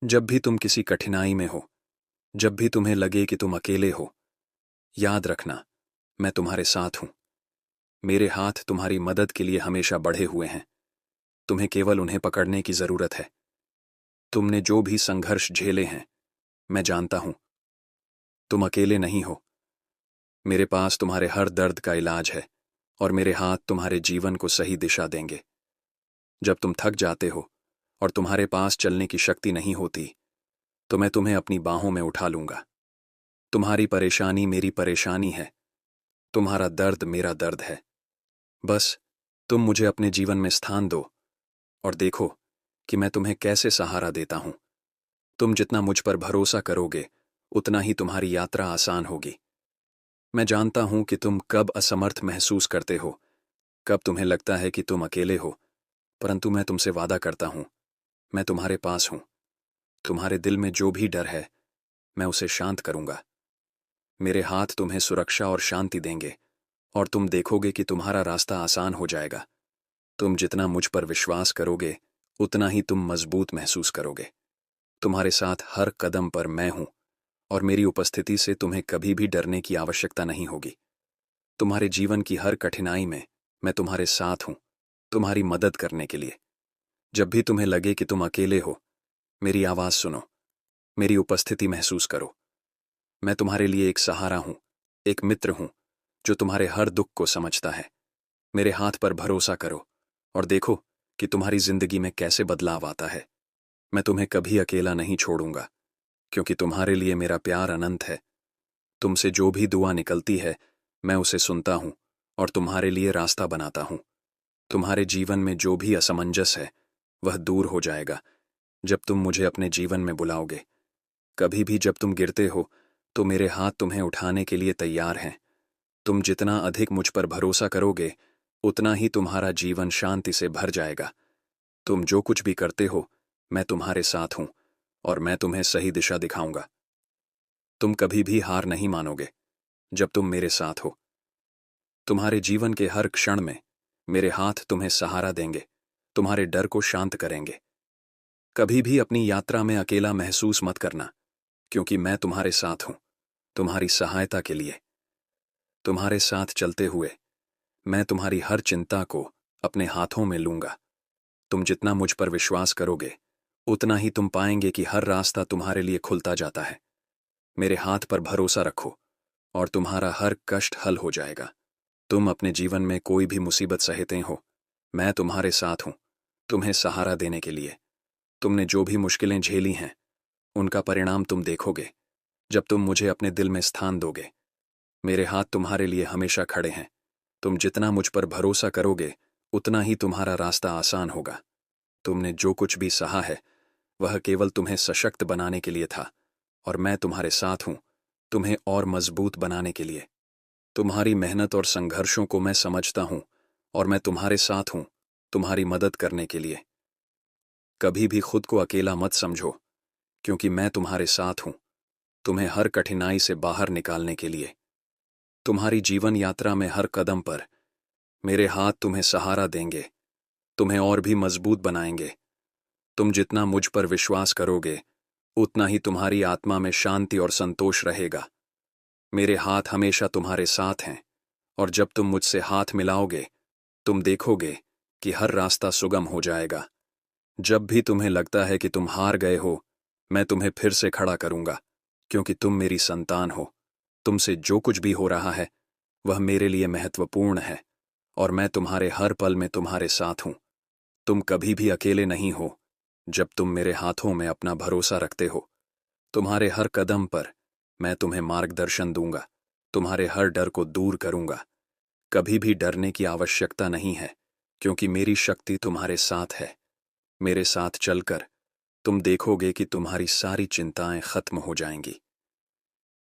जब भी तुम किसी कठिनाई में हो, जब भी तुम्हें लगे कि तुम अकेले हो, याद रखना, मैं तुम्हारे साथ हूं। मेरे हाथ तुम्हारी मदद के लिए हमेशा बढ़े हुए हैं। तुम्हें केवल उन्हें पकड़ने की जरूरत है। तुमने जो भी संघर्ष झेले हैं, मैं जानता हूं, तुम अकेले नहीं हो। मेरे पास तुम्हारे हर दर्द का इलाज है और मेरे हाथ तुम्हारे जीवन को सही दिशा देंगे। जब तुम थक जाते हो और तुम्हारे पास चलने की शक्ति नहीं होती, तो मैं तुम्हें अपनी बाहों में उठा लूंगा। तुम्हारी परेशानी मेरी परेशानी है, तुम्हारा दर्द मेरा दर्द है। बस तुम मुझे अपने जीवन में स्थान दो और देखो कि मैं तुम्हें कैसे सहारा देता हूं। तुम जितना मुझ पर भरोसा करोगे, उतना ही तुम्हारी यात्रा आसान होगी। मैं जानता हूं कि तुम कब असमर्थ महसूस करते हो, कब तुम्हें लगता है कि तुम अकेले हो, परंतु मैं तुमसे वादा करता हूं, मैं तुम्हारे पास हूं। तुम्हारे दिल में जो भी डर है, मैं उसे शांत करूंगा। मेरे हाथ तुम्हें सुरक्षा और शांति देंगे और तुम देखोगे कि तुम्हारा रास्ता आसान हो जाएगा। तुम जितना मुझ पर विश्वास करोगे, उतना ही तुम मजबूत महसूस करोगे। तुम्हारे साथ हर कदम पर मैं हूं और मेरी उपस्थिति से तुम्हें कभी भी डरने की आवश्यकता नहीं होगी। तुम्हारे जीवन की हर कठिनाई में मैं तुम्हारे साथ हूं, तुम्हारी मदद करने के लिए। जब भी तुम्हें लगे कि तुम अकेले हो, मेरी आवाज सुनो, मेरी उपस्थिति महसूस करो। मैं तुम्हारे लिए एक सहारा हूं, एक मित्र हूं जो तुम्हारे हर दुख को समझता है। मेरे हाथ पर भरोसा करो और देखो कि तुम्हारी जिंदगी में कैसे बदलाव आता है। मैं तुम्हें कभी अकेला नहीं छोड़ूंगा, क्योंकि तुम्हारे लिए मेरा प्यार अनंत है। तुमसे जो भी दुआ निकलती है, मैं उसे सुनता हूं और तुम्हारे लिए रास्ता बनाता हूं। तुम्हारे जीवन में जो भी असमंजस है, वह दूर हो जाएगा जब तुम मुझे अपने जीवन में बुलाओगे। कभी भी जब तुम गिरते हो, तो मेरे हाथ तुम्हें उठाने के लिए तैयार हैं। तुम जितना अधिक मुझ पर भरोसा करोगे, उतना ही तुम्हारा जीवन शांति से भर जाएगा। तुम जो कुछ भी करते हो, मैं तुम्हारे साथ हूं और मैं तुम्हें सही दिशा दिखाऊंगा। तुम कभी भी हार नहीं मानोगे जब तुम मेरे साथ हो। तुम्हारे जीवन के हर क्षण में मेरे हाथ तुम्हें सहारा देंगे, तुम्हारे डर को शांत करेंगे। कभी भी अपनी यात्रा में अकेला महसूस मत करना, क्योंकि मैं तुम्हारे साथ हूं, तुम्हारी सहायता के लिए। तुम्हारे साथ चलते हुए मैं तुम्हारी हर चिंता को अपने हाथों में लूंगा। तुम जितना मुझ पर विश्वास करोगे, उतना ही तुम पाएंगे कि हर रास्ता तुम्हारे लिए खुलता जाता है। मेरे हाथ पर भरोसा रखो और तुम्हारा हर कष्ट हल हो जाएगा। तुम अपने जीवन में कोई भी मुसीबत सहेते हो, मैं तुम्हारे साथ हूं, तुम्हें सहारा देने के लिए। तुमने जो भी मुश्किलें झेली हैं, उनका परिणाम तुम देखोगे जब तुम मुझे अपने दिल में स्थान दोगे। मेरे हाथ तुम्हारे लिए हमेशा खड़े हैं। तुम जितना मुझ पर भरोसा करोगे, उतना ही तुम्हारा रास्ता आसान होगा। तुमने जो कुछ भी सहा है, वह केवल तुम्हें सशक्त बनाने के लिए था, और मैं तुम्हारे साथ हूं, तुम्हें और मजबूत बनाने के लिए। तुम्हारी मेहनत और संघर्षों को मैं समझता हूं और मैं तुम्हारे साथ हूं, तुम्हारी मदद करने के लिए। कभी भी खुद को अकेला मत समझो, क्योंकि मैं तुम्हारे साथ हूं, तुम्हें हर कठिनाई से बाहर निकालने के लिए। तुम्हारी जीवन यात्रा में हर कदम पर मेरे हाथ तुम्हें सहारा देंगे, तुम्हें और भी मजबूत बनाएंगे। तुम जितना मुझ पर विश्वास करोगे, उतना ही तुम्हारी आत्मा में शांति और संतोष रहेगा। मेरे हाथ हमेशा तुम्हारे साथ हैं, और जब तुम मुझसे हाथ मिलाओगे, तुम देखोगे कि हर रास्ता सुगम हो जाएगा। जब भी तुम्हें लगता है कि तुम हार गए हो, मैं तुम्हें फिर से खड़ा करूंगा, क्योंकि तुम मेरी संतान हो। तुमसे जो कुछ भी हो रहा है, वह मेरे लिए महत्वपूर्ण है, और मैं तुम्हारे हर पल में तुम्हारे साथ हूं। तुम कभी भी अकेले नहीं हो जब तुम मेरे हाथों में अपना भरोसा रखते हो। तुम्हारे हर कदम पर मैं तुम्हें मार्गदर्शन दूंगा, तुम्हारे हर डर को दूर करूंगा। कभी भी डरने की आवश्यकता नहीं है, क्योंकि मेरी शक्ति तुम्हारे साथ है। मेरे साथ चलकर तुम देखोगे कि तुम्हारी सारी चिंताएं खत्म हो जाएंगी।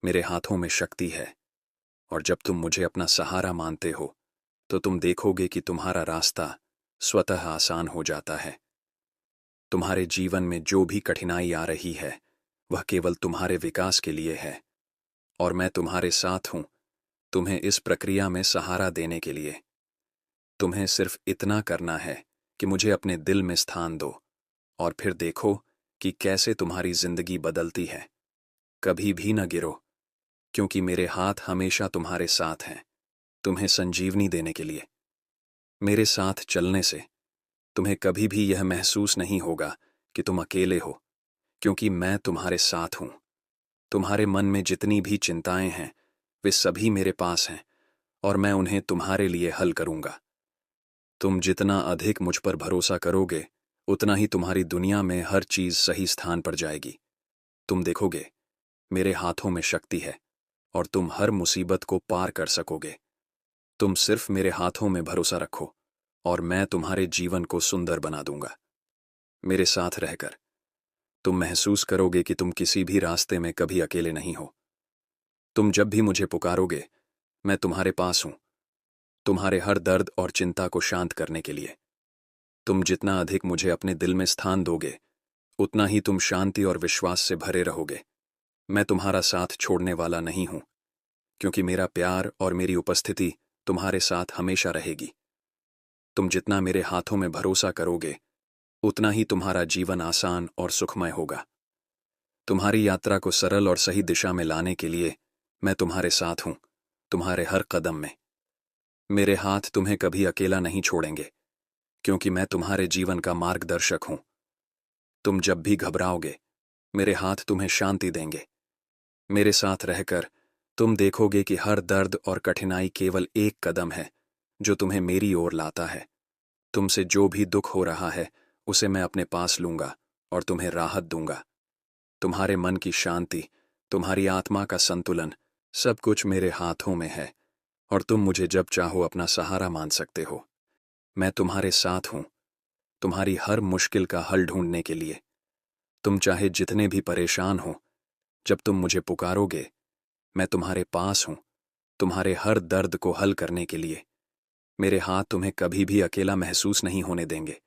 मेरे हाथों में शक्ति है, और जब तुम मुझे अपना सहारा मानते हो, तो तुम देखोगे कि तुम्हारा रास्ता स्वतः आसान हो जाता है। तुम्हारे जीवन में जो भी कठिनाई आ रही है, वह केवल तुम्हारे विकास के लिए है, और मैं तुम्हारे साथ हूं, तुम्हें इस प्रक्रिया में सहारा देने के लिए। तुम्हें सिर्फ इतना करना है कि मुझे अपने दिल में स्थान दो, और फिर देखो कि कैसे तुम्हारी जिंदगी बदलती है। कभी भी न गिरो, क्योंकि मेरे हाथ हमेशा तुम्हारे साथ हैं, तुम्हें संजीवनी देने के लिए। मेरे साथ चलने से तुम्हें कभी भी यह महसूस नहीं होगा कि तुम अकेले हो, क्योंकि मैं तुम्हारे साथ हूं। तुम्हारे मन में जितनी भी चिंताएं हैं वे सभी मेरे पास हैं और मैं उन्हें तुम्हारे लिए हल करूंगा। तुम जितना अधिक मुझ पर भरोसा करोगे उतना ही तुम्हारी दुनिया में हर चीज सही स्थान पर जाएगी। तुम देखोगे मेरे हाथों में शक्ति है और तुम हर मुसीबत को पार कर सकोगे। तुम सिर्फ मेरे हाथों में भरोसा रखो और मैं तुम्हारे जीवन को सुंदर बना दूंगा। मेरे साथ रहकर तुम महसूस करोगे कि तुम किसी भी रास्ते में कभी अकेले नहीं हो। तुम जब भी मुझे पुकारोगे मैं तुम्हारे पास हूं, तुम्हारे हर दर्द और चिंता को शांत करने के लिए। तुम जितना अधिक मुझे अपने दिल में स्थान दोगे उतना ही तुम शांति और विश्वास से भरे रहोगे। मैं तुम्हारा साथ छोड़ने वाला नहीं हूं, क्योंकि मेरा प्यार और मेरी उपस्थिति तुम्हारे साथ हमेशा रहेगी। तुम जितना मेरे हाथों में भरोसा करोगे उतना ही तुम्हारा जीवन आसान और सुखमय होगा। तुम्हारी यात्रा को सरल और सही दिशा में लाने के लिए मैं तुम्हारे साथ हूं, तुम्हारे हर कदम में। मेरे हाथ तुम्हें कभी अकेला नहीं छोड़ेंगे, क्योंकि मैं तुम्हारे जीवन का मार्गदर्शक हूं। तुम जब भी घबराओगे मेरे हाथ तुम्हें शांति देंगे। मेरे साथ रहकर तुम देखोगे कि हर दर्द और कठिनाई केवल एक कदम है जो तुम्हें मेरी ओर लाता है। तुमसे जो भी दुख हो रहा है उसे मैं अपने पास लूंगा और तुम्हें राहत दूंगा। तुम्हारे मन की शांति, तुम्हारी आत्मा का संतुलन, सब कुछ मेरे हाथों में है और तुम मुझे जब चाहो अपना सहारा मान सकते हो। मैं तुम्हारे साथ हूं, तुम्हारी हर मुश्किल का हल ढूंढने के लिए। तुम चाहे जितने भी परेशान हो, जब तुम मुझे पुकारोगे मैं तुम्हारे पास हूं, तुम्हारे हर दर्द को हल करने के लिए। मेरे हाथ तुम्हें कभी भी अकेला महसूस नहीं होने देंगे।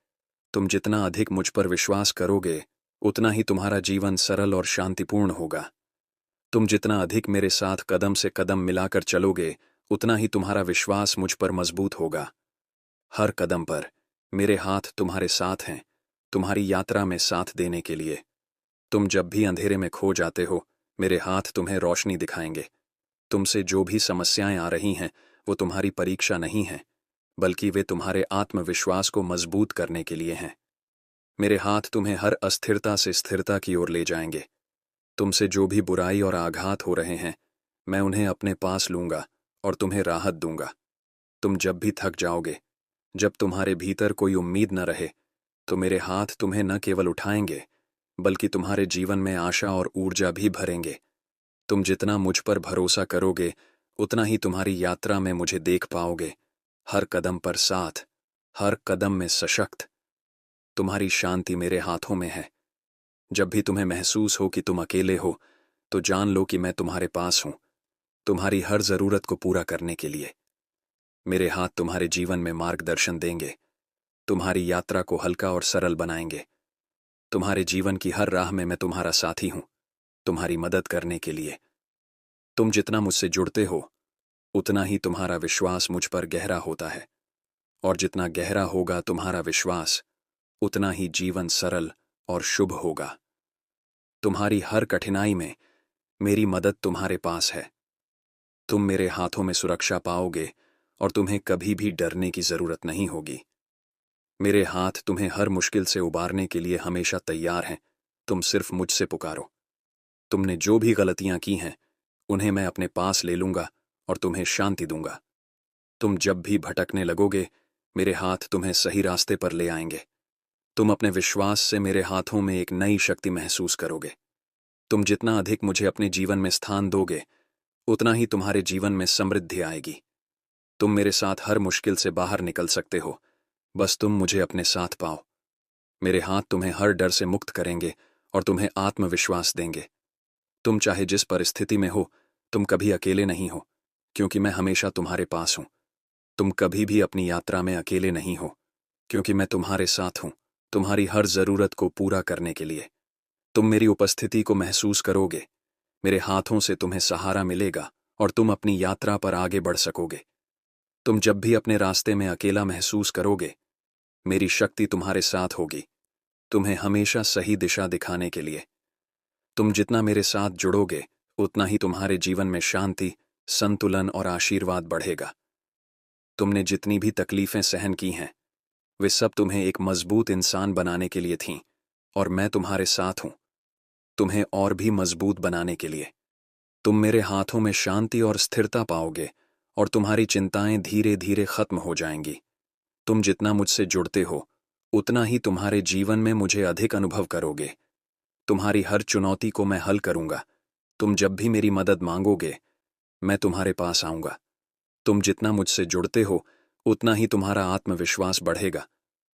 तुम जितना अधिक मुझ पर विश्वास करोगे उतना ही तुम्हारा जीवन सरल और शांतिपूर्ण होगा। तुम जितना अधिक मेरे साथ कदम से कदम मिलाकर चलोगे उतना ही तुम्हारा विश्वास मुझ पर मजबूत होगा। हर कदम पर मेरे हाथ तुम्हारे साथ हैं, तुम्हारी यात्रा में साथ देने के लिए। तुम जब भी अंधेरे में खो जाते हो मेरे हाथ तुम्हें रोशनी दिखाएंगे। तुमसे जो भी समस्याएं आ रही हैं वो तुम्हारी परीक्षा नहीं है, बल्कि वे तुम्हारे आत्मविश्वास को मजबूत करने के लिए हैं। मेरे हाथ तुम्हें हर अस्थिरता से स्थिरता की ओर ले जाएंगे। तुमसे जो भी बुराई और आघात हो रहे हैं मैं उन्हें अपने पास लूंगा और तुम्हें राहत दूंगा। तुम जब भी थक जाओगे, जब तुम्हारे भीतर कोई उम्मीद न रहे, तो मेरे हाथ तुम्हें न केवल उठाएंगे बल्कि तुम्हारे जीवन में आशा और ऊर्जा भी भरेंगे। तुम जितना मुझ पर भरोसा करोगे उतना ही तुम्हारी यात्रा में मुझे देख पाओगे, हर कदम पर साथ, हर कदम में सशक्त। तुम्हारी शांति मेरे हाथों में है। जब भी तुम्हें महसूस हो कि तुम अकेले हो तो जान लो कि मैं तुम्हारे पास हूं, तुम्हारी हर जरूरत को पूरा करने के लिए। मेरे हाथ तुम्हारे जीवन में मार्गदर्शन देंगे, तुम्हारी यात्रा को हल्का और सरल बनाएंगे। तुम्हारे जीवन की हर राह में मैं तुम्हारा साथी हूं, तुम्हारी मदद करने के लिए। तुम जितना मुझसे जुड़ते हो उतना ही तुम्हारा विश्वास मुझ पर गहरा होता है, और जितना गहरा होगा तुम्हारा विश्वास उतना ही जीवन सरल और शुभ होगा। तुम्हारी हर कठिनाई में मेरी मदद तुम्हारे पास है। तुम मेरे हाथों में सुरक्षा पाओगे और तुम्हें कभी भी डरने की जरूरत नहीं होगी। मेरे हाथ तुम्हें हर मुश्किल से उबारने के लिए हमेशा तैयार हैं। तुम सिर्फ मुझसे पुकारो। तुमने जो भी गलतियां की हैं उन्हें मैं अपने पास ले लूंगा और तुम्हें शांति दूंगा। तुम जब भी भटकने लगोगे मेरे हाथ तुम्हें सही रास्ते पर ले आएंगे। तुम अपने विश्वास से मेरे हाथों में एक नई शक्ति महसूस करोगे। तुम जितना अधिक मुझे अपने जीवन में स्थान दोगे उतना ही तुम्हारे जीवन में समृद्धि आएगी। तुम मेरे साथ हर मुश्किल से बाहर निकल सकते हो, बस तुम मुझे अपने साथ पाओ। मेरे हाथ तुम्हें हर डर से मुक्त करेंगे और तुम्हें आत्मविश्वास देंगे। तुम चाहे जिस परिस्थिति में हो तुम कभी अकेले नहीं हो, क्योंकि मैं हमेशा तुम्हारे पास हूं। तुम कभी भी अपनी यात्रा में अकेले नहीं हो, क्योंकि मैं तुम्हारे साथ हूं, तुम्हारी हर जरूरत को पूरा करने के लिए। तुम मेरी उपस्थिति को महसूस करोगे, मेरे हाथों से तुम्हें सहारा मिलेगा और तुम अपनी यात्रा पर आगे बढ़ सकोगे। तुम जब भी अपने रास्ते में अकेला महसूस करोगे मेरी शक्ति तुम्हारे साथ होगी। तुम्हें हमेशा सही दिशा दिखाने के लिए। तुम जितना मेरे साथ जुड़ोगे, उतना ही तुम्हारे जीवन में शांति, संतुलन और आशीर्वाद बढ़ेगा। तुमने जितनी भी तकलीफें सहन की हैं, वे सब तुम्हें एक मजबूत इंसान बनाने के लिए थीं, और मैं तुम्हारे साथ हूं, तुम्हें और भी मजबूत बनाने के लिए। तुम मेरे हाथों में शांति और स्थिरता पाओगे, और तुम्हारी चिंताएं धीरे धीरे खत्म हो जाएंगी। तुम जितना मुझसे जुड़ते हो, उतना ही तुम्हारे जीवन में मुझे अधिक अनुभव करोगे। तुम्हारी हर चुनौती को मैं हल करूंगा। तुम जब भी मेरी मदद मांगोगे, मैं तुम्हारे पास आऊंगा। तुम जितना मुझसे जुड़ते हो, उतना ही तुम्हारा आत्मविश्वास बढ़ेगा,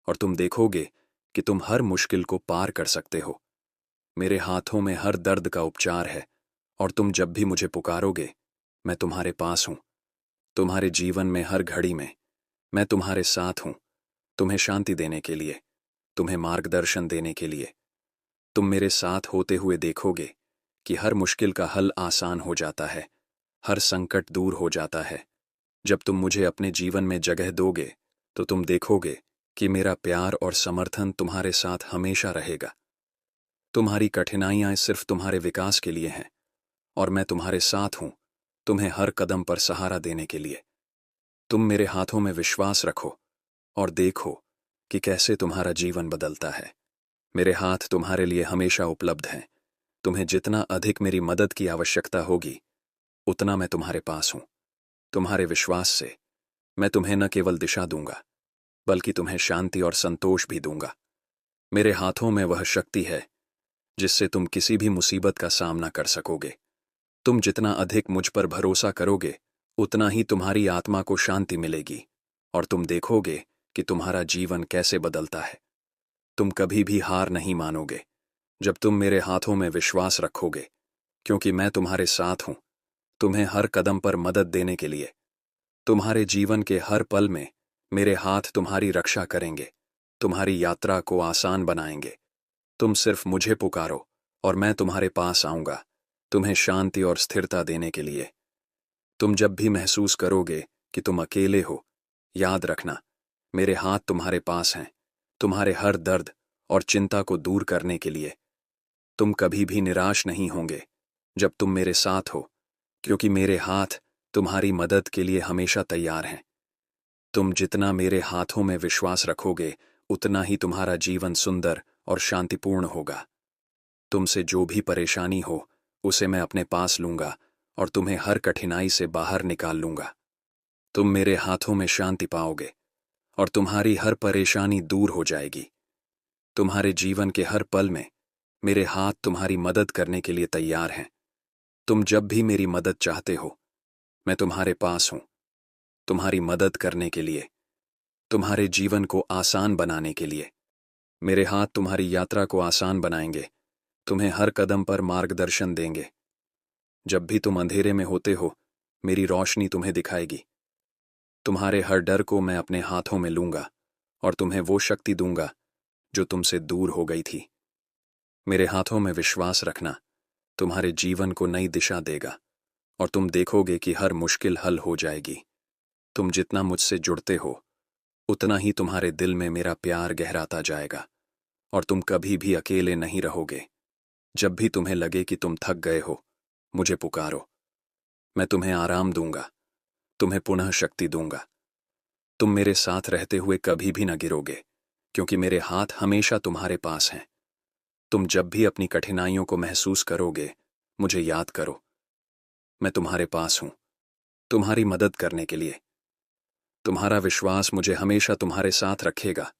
और तुम देखोगे कि तुम हर मुश्किल को पार कर सकते हो। मेरे हाथों में हर दर्द का उपचार है, और तुम जब भी मुझे पुकारोगे, मैं तुम्हारे पास हूं। तुम्हारे जीवन में हर घड़ी में मैं तुम्हारे साथ हूं, तुम्हें शांति देने के लिए, तुम्हें मार्गदर्शन देने के लिए। तुम मेरे साथ होते हुए देखोगे कि हर मुश्किल का हल आसान हो जाता है, हर संकट दूर हो जाता है। जब तुम मुझे अपने जीवन में जगह दोगे, तो तुम देखोगे कि मेरा प्यार और समर्थन तुम्हारे साथ हमेशा रहेगा। तुम्हारी कठिनाइयां सिर्फ तुम्हारे विकास के लिए हैं, और मैं तुम्हारे साथ हूं, तुम्हें हर कदम पर सहारा देने के लिए। तुम मेरे हाथों में विश्वास रखो, और देखो कि कैसे तुम्हारा जीवन बदलता है। मेरे हाथ तुम्हारे लिए हमेशा उपलब्ध हैं। तुम्हें जितना अधिक मेरी मदद की आवश्यकता होगी, उतना मैं तुम्हारे पास हूं। तुम्हारे विश्वास से मैं तुम्हें न केवल दिशा दूंगा, बल्कि तुम्हें शांति और संतोष भी दूंगा। मेरे हाथों में वह शक्ति है जिससे तुम किसी भी मुसीबत का सामना कर सकोगे। तुम जितना अधिक मुझ पर भरोसा करोगे, उतना ही तुम्हारी आत्मा को शांति मिलेगी, और तुम देखोगे कि तुम्हारा जीवन कैसे बदलता है। तुम कभी भी हार नहीं मानोगे जब तुम मेरे हाथों में विश्वास रखोगे, क्योंकि मैं तुम्हारे साथ हूं, तुम्हें हर कदम पर मदद देने के लिए। तुम्हारे जीवन के हर पल में मेरे हाथ तुम्हारी रक्षा करेंगे, तुम्हारी यात्रा को आसान बनाएंगे। तुम सिर्फ मुझे पुकारो, और मैं तुम्हारे पास आऊंगा, तुम्हें शांति और स्थिरता देने के लिए। तुम जब भी महसूस करोगे कि तुम अकेले हो, याद रखना, मेरे हाथ तुम्हारे पास हैं, तुम्हारे हर दर्द और चिंता को दूर करने के लिए। तुम कभी भी निराश नहीं होंगे जब तुम मेरे साथ हो, क्योंकि मेरे हाथ तुम्हारी मदद के लिए हमेशा तैयार हैं। तुम जितना मेरे हाथों में विश्वास रखोगे, उतना ही तुम्हारा जीवन सुंदर और शांतिपूर्ण होगा। तुमसे जो भी परेशानी हो, उसे मैं अपने पास लूंगा, और तुम्हें हर कठिनाई से बाहर निकाल लूंगा। तुम मेरे हाथों में शांति पाओगे, और तुम्हारी हर परेशानी दूर हो जाएगी। तुम्हारे जीवन के हर पल में मेरे हाथ तुम्हारी मदद करने के लिए तैयार हैं। तुम जब भी मेरी मदद चाहते हो, मैं तुम्हारे पास हूं, तुम्हारी मदद करने के लिए, तुम्हारे जीवन को आसान बनाने के लिए। मेरे हाथ तुम्हारी यात्रा को आसान बनाएंगे, तुम्हें हर कदम पर मार्गदर्शन देंगे। जब भी तुम अंधेरे में होते हो, मेरी रोशनी तुम्हें दिखाएगी। तुम्हारे हर डर को मैं अपने हाथों में लूंगा, और तुम्हें वो शक्ति दूंगा जो तुमसे दूर हो गई थी। मेरे हाथों में विश्वास रखना तुम्हारे जीवन को नई दिशा देगा, और तुम देखोगे कि हर मुश्किल हल हो जाएगी। तुम जितना मुझसे जुड़ते हो, उतना ही तुम्हारे दिल में मेरा प्यार गहराता जाएगा, और तुम कभी भी अकेले नहीं रहोगे। जब भी तुम्हें लगे कि तुम थक गए हो, मुझे पुकारो। मैं तुम्हें आराम दूंगा, तुम्हें पुनः शक्ति दूंगा। तुम मेरे साथ रहते हुए कभी भी न गिरोगे, क्योंकि मेरे हाथ हमेशा तुम्हारे पास हैं। तुम जब भी अपनी कठिनाइयों को महसूस करोगे, मुझे याद करो। मैं तुम्हारे पास हूं, तुम्हारी मदद करने के लिए। तुम्हारा विश्वास मुझे हमेशा तुम्हारे साथ रखेगा,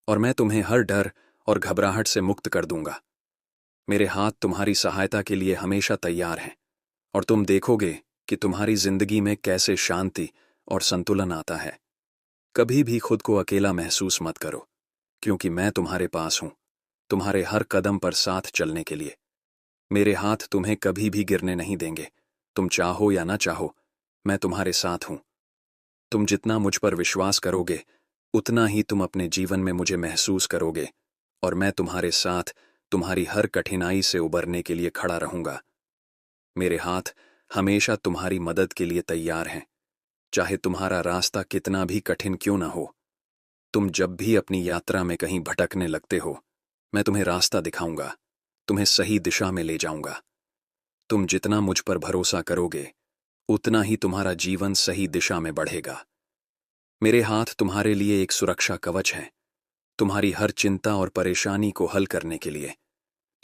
और मैं तुम्हें हर डर और घबराहट से मुक्त कर दूंगा। मेरे हाथ तुम्हारी सहायता के लिए हमेशा तैयार हैं, और तुम देखोगे कि तुम्हारी जिंदगी में कैसे शांति और संतुलन आता है। कभी भी खुद को अकेला महसूस मत करो, क्योंकि मैं तुम्हारे पास हूं, तुम्हारे हर कदम पर साथ चलने के लिए। मेरे हाथ तुम्हें कभी भी गिरने नहीं देंगे। तुम चाहो या ना चाहो, मैं तुम्हारे साथ हूं। तुम जितना मुझ पर विश्वास करोगे, उतना ही तुम अपने जीवन में मुझे महसूस करोगे, और मैं तुम्हारे साथ तुम्हारी हर कठिनाई से उबरने के लिए खड़ा रहूंगा। मेरे हाथ हमेशा तुम्हारी मदद के लिए तैयार हैं, चाहे तुम्हारा रास्ता कितना भी कठिन क्यों ना हो। तुम जब भी अपनी यात्रा में कहीं भटकने लगते हो, मैं तुम्हें रास्ता दिखाऊंगा, तुम्हें सही दिशा में ले जाऊंगा। तुम जितना मुझ पर भरोसा करोगे, उतना ही तुम्हारा जीवन सही दिशा में बढ़ेगा। मेरे हाथ तुम्हारे लिए एक सुरक्षा कवच हैं, तुम्हारी हर चिंता और परेशानी को हल करने के लिए।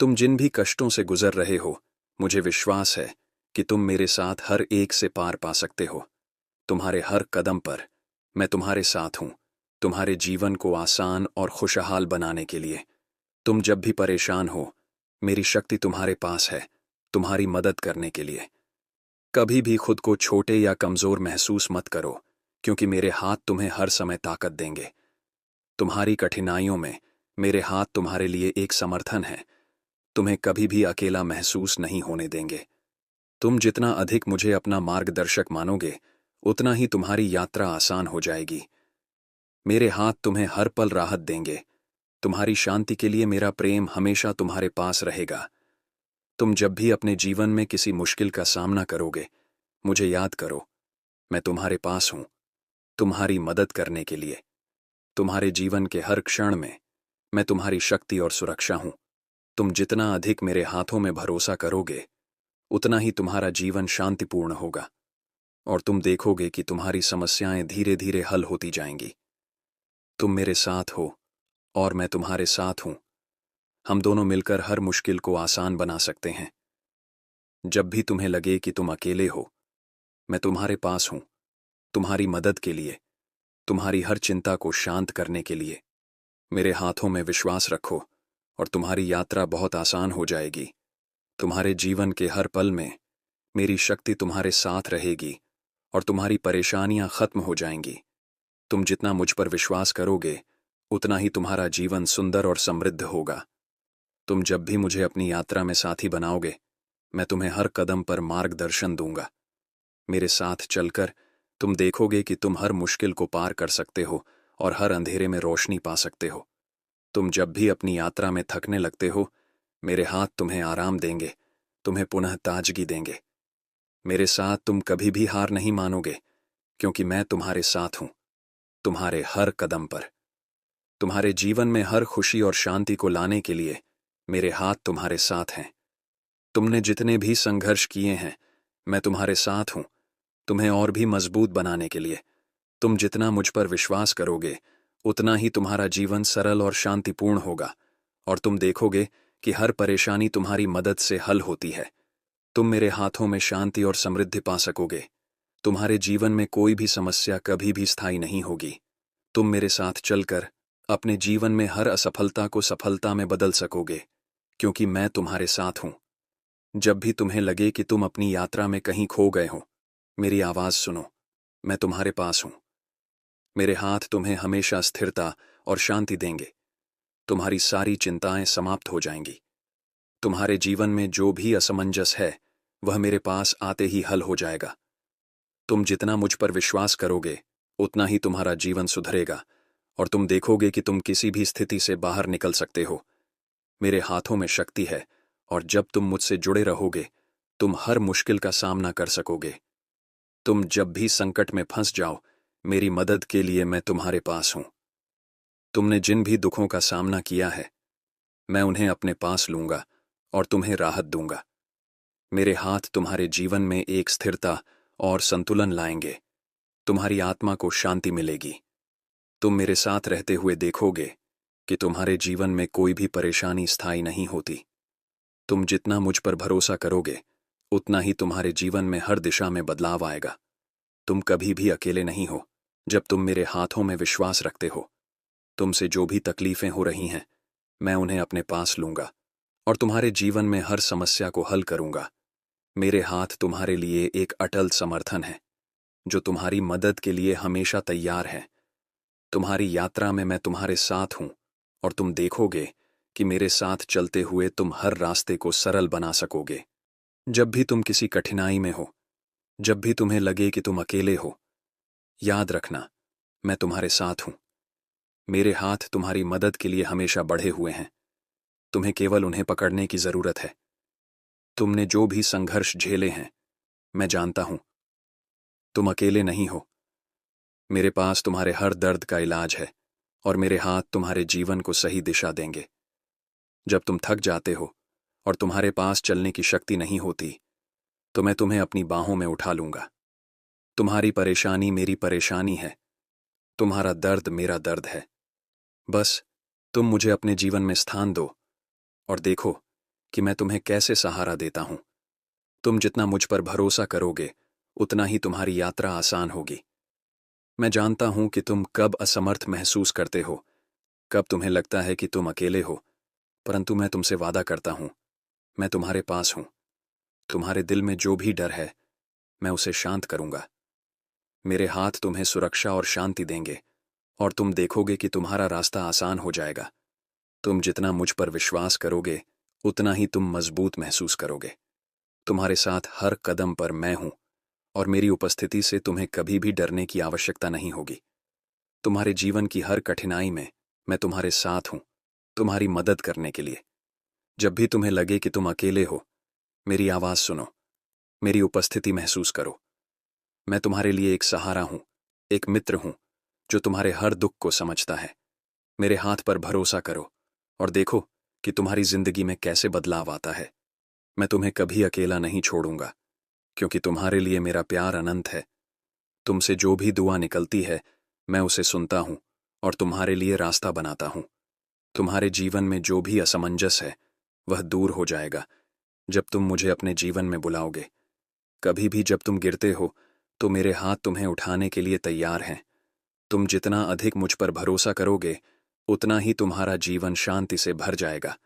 तुम जिन भी कष्टों से गुजर रहे हो, मुझे विश्वास है कि तुम मेरे साथ हर एक से पार पा सकते हो। तुम्हारे हर कदम पर मैं तुम्हारे साथ हूं, तुम्हारे जीवन को आसान और खुशहाल बनाने के लिए। तुम जब भी परेशान हो, मेरी शक्ति तुम्हारे पास है, तुम्हारी मदद करने के लिए। कभी भी खुद को छोटे या कमजोर महसूस मत करो, क्योंकि मेरे हाथ तुम्हें हर समय ताकत देंगे। तुम्हारी कठिनाइयों में मेरे हाथ तुम्हारे लिए एक समर्थन है, तुम्हें कभी भी अकेला महसूस नहीं होने देंगे। तुम जितना अधिक मुझे अपना मार्गदर्शक मानोगे, उतना ही तुम्हारी यात्रा आसान हो जाएगी। मेरे हाथ तुम्हें हर पल राहत देंगे, तुम्हारी शांति के लिए मेरा प्रेम हमेशा तुम्हारे पास रहेगा। तुम जब भी अपने जीवन में किसी मुश्किल का सामना करोगे, मुझे याद करो, मैं तुम्हारे पास हूं, तुम्हारी मदद करने के लिए। तुम्हारे जीवन के हर क्षण में मैं तुम्हारी शक्ति और सुरक्षा हूं। तुम जितना अधिक मेरे हाथों में भरोसा करोगे, उतना ही तुम्हारा जीवन शांतिपूर्ण होगा, और तुम देखोगे कि तुम्हारी समस्याएं धीरे धीरे हल होती जाएंगी। तुम मेरे साथ हो और मैं तुम्हारे साथ हूं। हम दोनों मिलकर हर मुश्किल को आसान बना सकते हैं। जब भी तुम्हें लगे कि तुम अकेले हो, मैं तुम्हारे पास हूं, तुम्हारी मदद के लिए, तुम्हारी हर चिंता को शांत करने के लिए। मेरे हाथों में विश्वास रखो और तुम्हारी यात्रा बहुत आसान हो जाएगी। तुम्हारे जीवन के हर पल में मेरी शक्ति तुम्हारे साथ रहेगी और तुम्हारी परेशानियां खत्म हो जाएंगी। तुम जितना मुझ पर विश्वास करोगे, उतना ही तुम्हारा जीवन सुंदर और समृद्ध होगा। तुम जब भी मुझे अपनी यात्रा में साथी बनाओगे, मैं तुम्हें हर कदम पर मार्गदर्शन दूंगा। मेरे साथ चलकर तुम देखोगे कि तुम हर मुश्किल को पार कर सकते हो और हर अंधेरे में रोशनी पा सकते हो। तुम जब भी अपनी यात्रा में थकने लगते हो, मेरे हाथ तुम्हें आराम देंगे, तुम्हें पुनः ताजगी देंगे। मेरे साथ तुम कभी भी हार नहीं मानोगे, क्योंकि मैं तुम्हारे साथ हूं, तुम्हारे हर कदम पर। तुम्हारे जीवन में हर खुशी और शांति को लाने के लिए मेरे हाथ तुम्हारे साथ हैं। तुमने जितने भी संघर्ष किए हैं, मैं तुम्हारे साथ हूं, तुम्हें और भी मजबूत बनाने के लिए। तुम जितना मुझ पर विश्वास करोगे, उतना ही तुम्हारा जीवन सरल और शांतिपूर्ण होगा, और तुम देखोगे कि हर परेशानी तुम्हारी मदद से हल होती है। तुम मेरे हाथों में शांति और समृद्धि पा सकोगे। तुम्हारे जीवन में कोई भी समस्या कभी भी स्थायी नहीं होगी। तुम मेरे साथ चलकर अपने जीवन में हर असफलता को सफलता में बदल सकोगे, क्योंकि मैं तुम्हारे साथ हूं। जब भी तुम्हें लगे कि तुम अपनी यात्रा में कहीं खो गए हो, मेरी आवाज सुनो, मैं तुम्हारे पास हूं। मेरे हाथ तुम्हें हमेशा स्थिरता और शांति देंगे। तुम्हारी सारी चिंताएं समाप्त हो जाएंगी। तुम्हारे जीवन में जो भी असमंजस है, वह मेरे पास आते ही हल हो जाएगा। तुम जितना मुझ पर विश्वास करोगे, उतना ही तुम्हारा जीवन सुधरेगा, और तुम देखोगे कि तुम किसी भी स्थिति से बाहर निकल सकते हो। मेरे हाथों में शक्ति है, और जब तुम मुझसे जुड़े रहोगे, तुम हर मुश्किल का सामना कर सकोगे। तुम जब भी संकट में फंस जाओ, मेरी मदद के लिए मैं तुम्हारे पास हूं। तुमने जिन भी दुखों का सामना किया है, मैं उन्हें अपने पास लूंगा और तुम्हें राहत दूंगा। मेरे हाथ तुम्हारे जीवन में एक स्थिरता और संतुलन लाएंगे। तुम्हारी आत्मा को शांति मिलेगी। तुम मेरे साथ रहते हुए देखोगे कि तुम्हारे जीवन में कोई भी परेशानी स्थायी नहीं होती। तुम जितना मुझ पर भरोसा करोगे, उतना ही तुम्हारे जीवन में हर दिशा में बदलाव आएगा। तुम कभी भी अकेले नहीं हो, जब तुम मेरे हाथों में विश्वास रखते हो। तुमसे जो भी तकलीफें हो रही हैं, मैं उन्हें अपने पास लूंगा और तुम्हारे जीवन में हर समस्या को हल करूंगा। मेरे हाथ तुम्हारे लिए एक अटल समर्थन है, जो तुम्हारी मदद के लिए हमेशा तैयार है। तुम्हारी यात्रा में मैं तुम्हारे साथ हूं, और तुम देखोगे कि मेरे साथ चलते हुए तुम हर रास्ते को सरल बना सकोगे। जब भी तुम किसी कठिनाई में हो, जब भी तुम्हें लगे कि तुम अकेले हो, याद रखना, मैं तुम्हारे साथ हूं। मेरे हाथ तुम्हारी मदद के लिए हमेशा बढ़े हुए हैं। तुम्हें केवल उन्हें पकड़ने की जरूरत है। तुमने जो भी संघर्ष झेले हैं, मैं जानता हूं, तुम अकेले नहीं हो। मेरे पास तुम्हारे हर दर्द का इलाज है, और मेरे हाथ तुम्हारे जीवन को सही दिशा देंगे। जब तुम थक जाते हो और तुम्हारे पास चलने की शक्ति नहीं होती, तो मैं तुम्हें अपनी बाहों में उठा लूंगा। तुम्हारी परेशानी मेरी परेशानी है, तुम्हारा दर्द मेरा दर्द है। बस तुम मुझे अपने जीवन में स्थान दो और देखो कि मैं तुम्हें कैसे सहारा देता हूं। तुम जितना मुझ पर भरोसा करोगे, उतना ही तुम्हारी यात्रा आसान होगी। मैं जानता हूं कि तुम कब असमर्थ महसूस करते हो, कब तुम्हें लगता है कि तुम अकेले हो, परंतु मैं तुमसे वादा करता हूं, मैं तुम्हारे पास हूं। तुम्हारे दिल में जो भी डर है, मैं उसे शांत करूंगा। मेरे हाथ तुम्हें सुरक्षा और शांति देंगे और तुम देखोगे कि तुम्हारा रास्ता आसान हो जाएगा। तुम जितना मुझ पर विश्वास करोगे, उतना ही तुम मजबूत महसूस करोगे। तुम्हारे साथ हर कदम पर मैं हूं और मेरी उपस्थिति से तुम्हें कभी भी डरने की आवश्यकता नहीं होगी। तुम्हारे जीवन की हर कठिनाई में मैं तुम्हारे साथ हूं, तुम्हारी मदद करने के लिए। जब भी तुम्हें लगे कि तुम अकेले हो, मेरी आवाज सुनो, मेरी उपस्थिति महसूस करो। मैं तुम्हारे लिए एक सहारा हूं, एक मित्र हूं जो तुम्हारे हर दुख को समझता है। मेरे हाथ पर भरोसा करो और देखो कि तुम्हारी जिंदगी में कैसे बदलाव आता है। मैं तुम्हें कभी अकेला नहीं छोड़ूंगा, क्योंकि तुम्हारे लिए मेरा प्यार अनंत है। तुमसे जो भी दुआ निकलती है, मैं उसे सुनता हूं और तुम्हारे लिए रास्ता बनाता हूं। तुम्हारे जीवन में जो भी असमंजस है, वह दूर हो जाएगा जब तुम मुझे अपने जीवन में बुलाओगे। कभी भी जब तुम गिरते हो, तो मेरे हाथ तुम्हें उठाने के लिए तैयार हैं। तुम जितना अधिक मुझ पर भरोसा करोगे, उतना ही तुम्हारा जीवन शांति से भर जाएगा।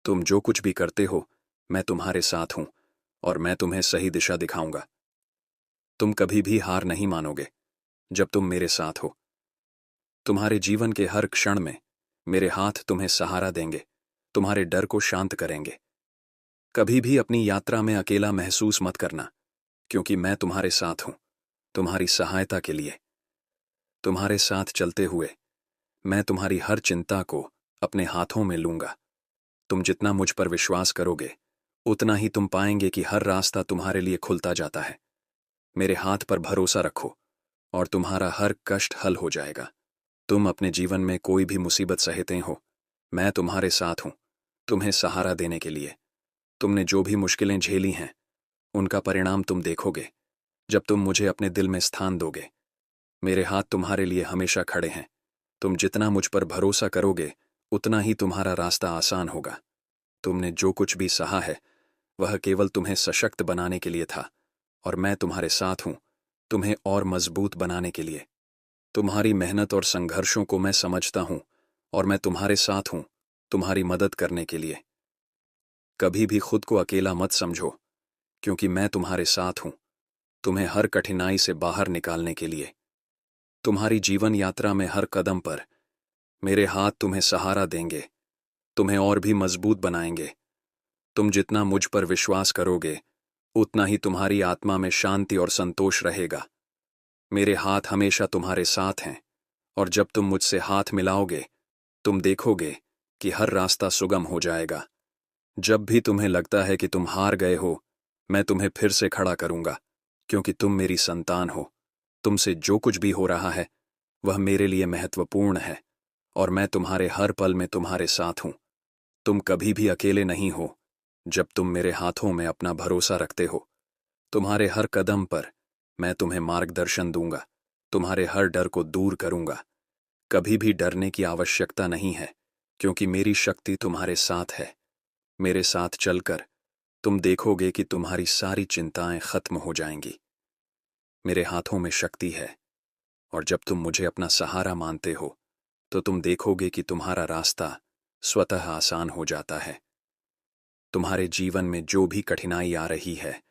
तुम जो कुछ भी करते हो, मैं तुम्हारे साथ हूं और मैं तुम्हें सही दिशा दिखाऊंगा। तुम कभी भी हार नहीं मानोगे जब तुम मेरे साथ हो। तुम्हारे जीवन के हर क्षण में मेरे हाथ तुम्हें सहारा देंगे, तुम्हारे डर को शांत करेंगे। कभी भी अपनी यात्रा में अकेला महसूस मत करना, क्योंकि मैं तुम्हारे साथ हूं, तुम्हारी सहायता के लिए। तुम्हारे साथ चलते हुए मैं तुम्हारी हर चिंता को अपने हाथों में लूंगा। तुम जितना मुझ पर विश्वास करोगे, उतना ही तुम पाएंगे कि हर रास्ता तुम्हारे लिए खुलता जाता है। मेरे हाथ पर भरोसा रखो और तुम्हारा हर कष्ट हल हो जाएगा। तुम अपने जीवन में कोई भी मुसीबत सहते हो, मैं तुम्हारे साथ हूं, तुम्हें सहारा देने के लिए। तुमने जो भी मुश्किलें झेली हैं, उनका परिणाम तुम देखोगे जब तुम मुझे अपने दिल में स्थान दोगे। मेरे हाथ तुम्हारे लिए हमेशा खड़े हैं। तुम जितना मुझ पर भरोसा करोगे, उतना ही तुम्हारा रास्ता आसान होगा। तुमने जो कुछ भी सहा है, वह केवल तुम्हें सशक्त बनाने के लिए था, और मैं तुम्हारे साथ हूं, तुम्हें और मजबूत बनाने के लिए। तुम्हारी मेहनत और संघर्षों को मैं समझता हूं और मैं तुम्हारे साथ हूं, तुम्हारी मदद करने के लिए। कभी भी खुद को अकेला मत समझो, क्योंकि मैं तुम्हारे साथ हूं, तुम्हें हर कठिनाई से बाहर निकालने के लिए। तुम्हारी जीवन यात्रा में हर कदम पर मेरे हाथ तुम्हें सहारा देंगे, तुम्हें और भी मजबूत बनाएंगे। तुम जितना मुझ पर विश्वास करोगे, उतना ही तुम्हारी आत्मा में शांति और संतोष रहेगा। मेरे हाथ हमेशा तुम्हारे साथ हैं, और जब तुम मुझसे हाथ मिलाओगे, तुम देखोगे कि हर रास्ता सुगम हो जाएगा। जब भी तुम्हें लगता है कि तुम हार गए हो, मैं तुम्हें फिर से खड़ा करूंगा, क्योंकि तुम मेरी संतान हो। तुमसे जो कुछ भी हो रहा है, वह मेरे लिए महत्वपूर्ण है, और मैं तुम्हारे हर पल में तुम्हारे साथ हूं। तुम कभी भी अकेले नहीं हो जब तुम मेरे हाथों में अपना भरोसा रखते हो। तुम्हारे हर कदम पर मैं तुम्हें मार्गदर्शन दूंगा, तुम्हारे हर डर को दूर करूंगा। कभी भी डरने की आवश्यकता नहीं है, क्योंकि मेरी शक्ति तुम्हारे साथ है। मेरे साथ चलकर तुम देखोगे कि तुम्हारी सारी चिंताएं खत्म हो जाएंगी। मेरे हाथों में शक्ति है, और जब तुम मुझे अपना सहारा मानते हो, तो तुम देखोगे कि तुम्हारा रास्ता स्वतः आसान हो जाता है। तुम्हारे जीवन में जो भी कठिनाई आ रही है,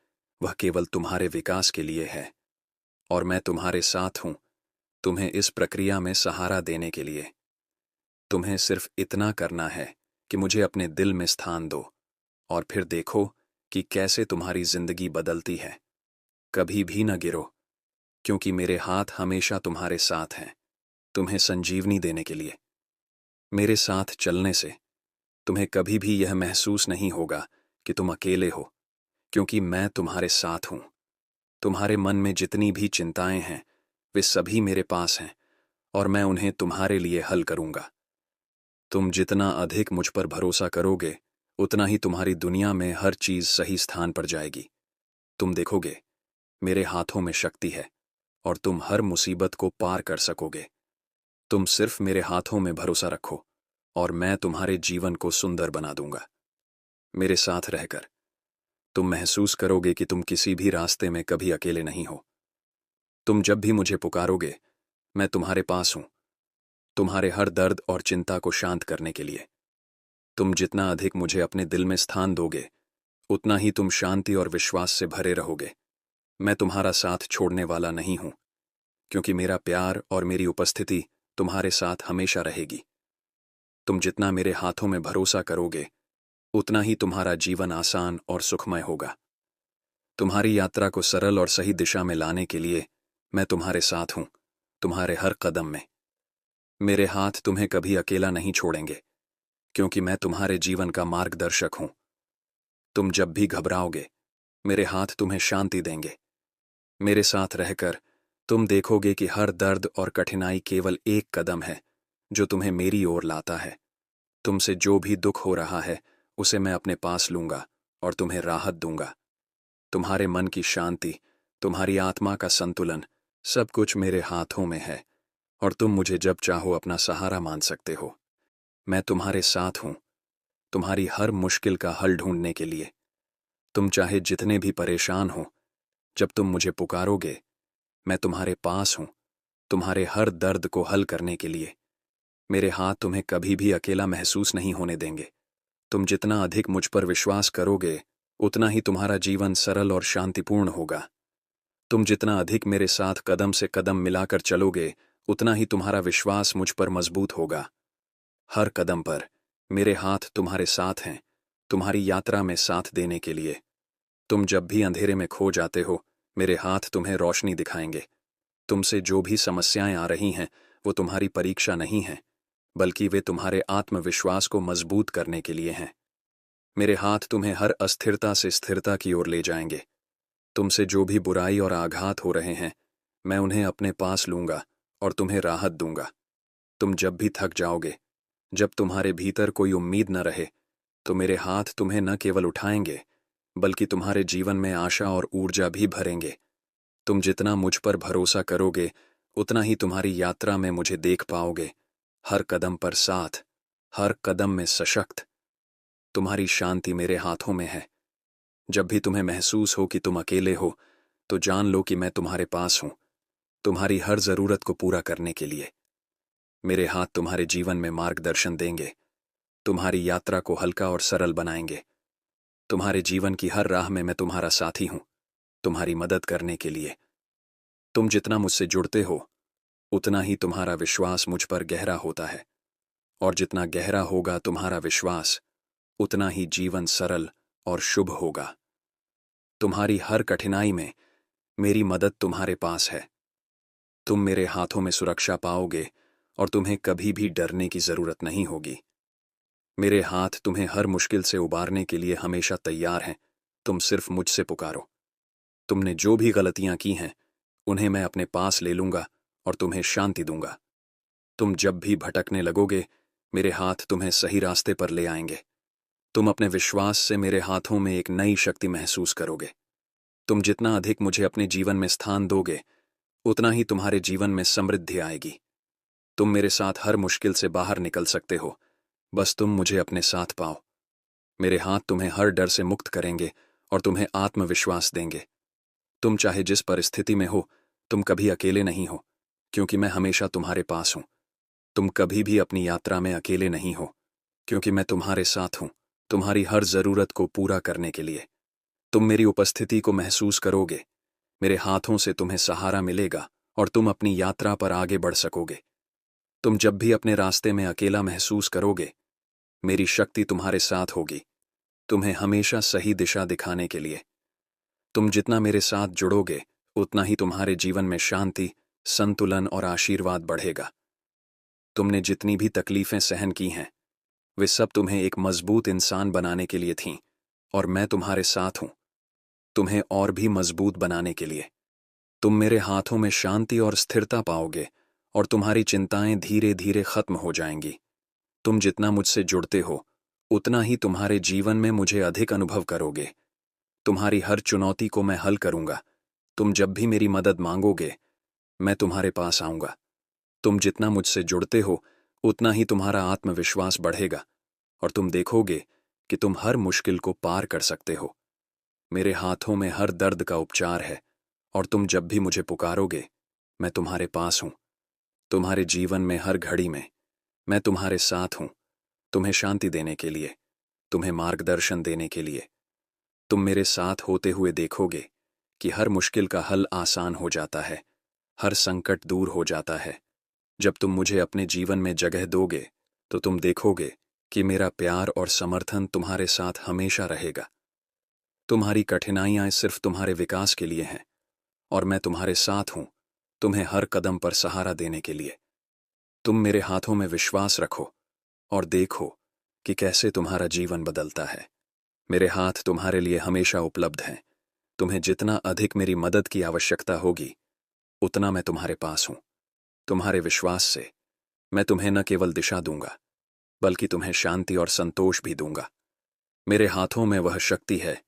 वह केवल तुम्हारे विकास के लिए है, और मैं तुम्हारे साथ हूं, तुम्हें इस प्रक्रिया में सहारा देने के लिए। तुम्हें सिर्फ इतना करना है कि मुझे अपने दिल में स्थान दो, और फिर देखो कि कैसे तुम्हारी जिंदगी बदलती है। कभी भी न गिरो, क्योंकि मेरे हाथ हमेशा तुम्हारे साथ हैं, तुम्हें संजीवनी देने के लिए। मेरे साथ चलने से तुम्हें कभी भी यह महसूस नहीं होगा कि तुम अकेले हो, क्योंकि मैं तुम्हारे साथ हूं। तुम्हारे मन में जितनी भी चिंताएं हैं, वे सभी मेरे पास हैं, और मैं उन्हें तुम्हारे लिए हल करूंगा। तुम जितना अधिक मुझ पर भरोसा करोगे, उतना ही तुम्हारी दुनिया में हर चीज सही स्थान पर जाएगी। तुम देखोगे, मेरे हाथों में शक्ति है और तुम हर मुसीबत को पार कर सकोगे। तुम सिर्फ मेरे हाथों में भरोसा रखो और मैं तुम्हारे जीवन को सुंदर बना दूंगा। मेरे साथ रहकर तुम महसूस करोगे कि तुम किसी भी रास्ते में कभी अकेले नहीं हो। तुम जब भी मुझे पुकारोगे, मैं तुम्हारे पास हूं, तुम्हारे हर दर्द और चिंता को शांत करने के लिए। तुम जितना अधिक मुझे अपने दिल में स्थान दोगे, उतना ही तुम शांति और विश्वास से भरे रहोगे। मैं तुम्हारा साथ छोड़ने वाला नहीं हूं, क्योंकि मेरा प्यार और मेरी उपस्थिति तुम्हारे साथ हमेशा रहेगी। तुम जितना मेरे हाथों में भरोसा करोगे, उतना ही तुम्हारा जीवन आसान और सुखमय होगा। तुम्हारी यात्रा को सरल और सही दिशा में लाने के लिए मैं तुम्हारे साथ हूं, तुम्हारे हर कदम में। मेरे हाथ तुम्हें कभी अकेला नहीं छोड़ेंगे, क्योंकि मैं तुम्हारे जीवन का मार्गदर्शक हूं। तुम जब भी घबराओगे, मेरे हाथ तुम्हें शांति देंगे। मेरे साथ रहकर तुम देखोगे कि हर दर्द और कठिनाई केवल एक कदम है जो तुम्हें मेरी ओर लाता है। तुमसे जो भी दुख हो रहा है, उसे मैं अपने पास लूंगा और तुम्हें राहत दूंगा। तुम्हारे मन की शांति, तुम्हारी आत्मा का संतुलन, सब कुछ मेरे हाथों में है और तुम मुझे जब चाहो अपना सहारा मान सकते हो। मैं तुम्हारे साथ हूं, तुम्हारी हर मुश्किल का हल ढूंढने के लिए। तुम चाहे जितने भी परेशान हो, जब तुम मुझे पुकारोगे, मैं तुम्हारे पास हूं, तुम्हारे हर दर्द को हल करने के लिए। मेरे हाथ तुम्हें कभी भी अकेला महसूस नहीं होने देंगे। तुम जितना अधिक मुझ पर विश्वास करोगे, उतना ही तुम्हारा जीवन सरल और शांतिपूर्ण होगा। तुम जितना अधिक मेरे साथ कदम से कदम मिलाकर चलोगे, उतना ही तुम्हारा विश्वास मुझ पर मजबूत होगा। हर कदम पर मेरे हाथ तुम्हारे साथ हैं, तुम्हारी यात्रा में साथ देने के लिए। तुम जब भी अंधेरे में खो जाते हो, मेरे हाथ तुम्हें रोशनी दिखाएंगे। तुमसे जो भी समस्याएं आ रही हैं, वो तुम्हारी परीक्षा नहीं है, बल्कि वे तुम्हारे आत्मविश्वास को मजबूत करने के लिए हैं। मेरे हाथ तुम्हें हर अस्थिरता से स्थिरता की ओर ले जाएंगे। तुमसे जो भी बुराई और आघात हो रहे हैं, मैं उन्हें अपने पास लूंगा और तुम्हें राहत दूंगा। तुम जब भी थक जाओगे, जब तुम्हारे भीतर कोई उम्मीद न रहे, तो मेरे हाथ तुम्हें न केवल उठाएंगे, बल्कि तुम्हारे जीवन में आशा और ऊर्जा भी भरेंगे। तुम जितना मुझ पर भरोसा करोगे, उतना ही तुम्हारी यात्रा में मुझे देख पाओगे, हर कदम पर साथ, हर कदम में सशक्त। तुम्हारी शांति मेरे हाथों में है। जब भी तुम्हें महसूस हो कि तुम अकेले हो, तो जान लो कि मैं तुम्हारे पास हूं, तुम्हारी हर जरूरत को पूरा करने के लिए। मेरे हाथ तुम्हारे जीवन में मार्गदर्शन देंगे, तुम्हारी यात्रा को हल्का और सरल बनाएंगे। तुम्हारे जीवन की हर राह में मैं तुम्हारा साथी हूं, तुम्हारी मदद करने के लिए। तुम जितना मुझसे जुड़ते हो, उतना ही तुम्हारा विश्वास मुझ पर गहरा होता है, और जितना गहरा होगा तुम्हारा विश्वास, उतना ही जीवन सरल और शुभ होगा। तुम्हारी हर कठिनाई में मेरी मदद तुम्हारे पास है। तुम मेरे हाथों में सुरक्षा पाओगे और तुम्हें कभी भी डरने की जरूरत नहीं होगी। मेरे हाथ तुम्हें हर मुश्किल से उबारने के लिए हमेशा तैयार हैं। तुम सिर्फ मुझसे पुकारो। तुमने जो भी गलतियां की हैं, उन्हें मैं अपने पास ले लूंगा और तुम्हें शांति दूंगा। तुम जब भी भटकने लगोगे, मेरे हाथ तुम्हें सही रास्ते पर ले आएंगे। तुम अपने विश्वास से मेरे हाथों में एक नई शक्ति महसूस करोगे। तुम जितना अधिक मुझे अपने जीवन में स्थान दोगे, उतना ही तुम्हारे जीवन में समृद्धि आएगी। तुम मेरे साथ हर मुश्किल से बाहर निकल सकते हो, बस तुम मुझे अपने साथ पाओ। मेरे हाथ तुम्हें हर डर से मुक्त करेंगे और तुम्हें आत्मविश्वास देंगे। तुम चाहे जिस परिस्थिति में हो, तुम कभी अकेले नहीं हो, क्योंकि मैं हमेशा तुम्हारे पास हूं। तुम कभी भी अपनी यात्रा में अकेले नहीं हो, क्योंकि मैं तुम्हारे साथ हूं, तुम्हारी हर जरूरत को पूरा करने के लिए। तुम मेरी उपस्थिति को महसूस करोगे, मेरे हाथों से तुम्हें सहारा मिलेगा और तुम अपनी यात्रा पर आगे बढ़ सकोगे। तुम जब भी अपने रास्ते में अकेला महसूस करोगे, मेरी शक्ति तुम्हारे साथ होगी, तुम्हें हमेशा सही दिशा दिखाने के लिए। तुम जितना मेरे साथ जुड़ोगे, उतना ही तुम्हारे जीवन में शांति, संतुलन और आशीर्वाद बढ़ेगा। तुमने जितनी भी तकलीफें सहन की हैं, वे सब तुम्हें एक मजबूत इंसान बनाने के लिए थीं, और मैं तुम्हारे साथ हूं, तुम्हें और भी मजबूत बनाने के लिए। तुम मेरे हाथों में शांति और स्थिरता पाओगे और तुम्हारी चिंताएं धीरे धीरे खत्म हो जाएंगी। तुम जितना मुझसे जुड़ते हो उतना ही तुम्हारे जीवन में मुझे अधिक अनुभव करोगे। तुम्हारी हर चुनौती को मैं हल करूंगा। तुम जब भी मेरी मदद मांगोगे मैं तुम्हारे पास आऊंगा। तुम जितना मुझसे जुड़ते हो उतना ही तुम्हारा आत्मविश्वास बढ़ेगा और तुम देखोगे कि तुम हर मुश्किल को पार कर सकते हो। मेरे हाथों में हर दर्द का उपचार है और तुम जब भी मुझे पुकारोगे मैं तुम्हारे पास हूं। तुम्हारे जीवन में हर घड़ी में मैं तुम्हारे साथ हूं, तुम्हें शांति देने के लिए, तुम्हें मार्गदर्शन देने के लिए। तुम मेरे साथ होते हुए देखोगे कि हर मुश्किल का हल आसान हो जाता है, हर संकट दूर हो जाता है। जब तुम मुझे अपने जीवन में जगह दोगे तो तुम देखोगे कि मेरा प्यार और समर्थन तुम्हारे साथ हमेशा रहेगा। तुम्हारी कठिनाइयां सिर्फ तुम्हारे विकास के लिए हैं और मैं तुम्हारे साथ हूं, तुम्हें हर कदम पर सहारा देने के लिए। तुम मेरे हाथों में विश्वास रखो और देखो कि कैसे तुम्हारा जीवन बदलता है। मेरे हाथ तुम्हारे लिए हमेशा उपलब्ध हैं। तुम्हें जितना अधिक मेरी मदद की आवश्यकता होगी उतना मैं तुम्हारे पास हूं। तुम्हारे विश्वास से मैं तुम्हें न केवल दिशा दूंगा बल्कि तुम्हें शांति और संतोष भी दूंगा। मेरे हाथों में वह शक्ति है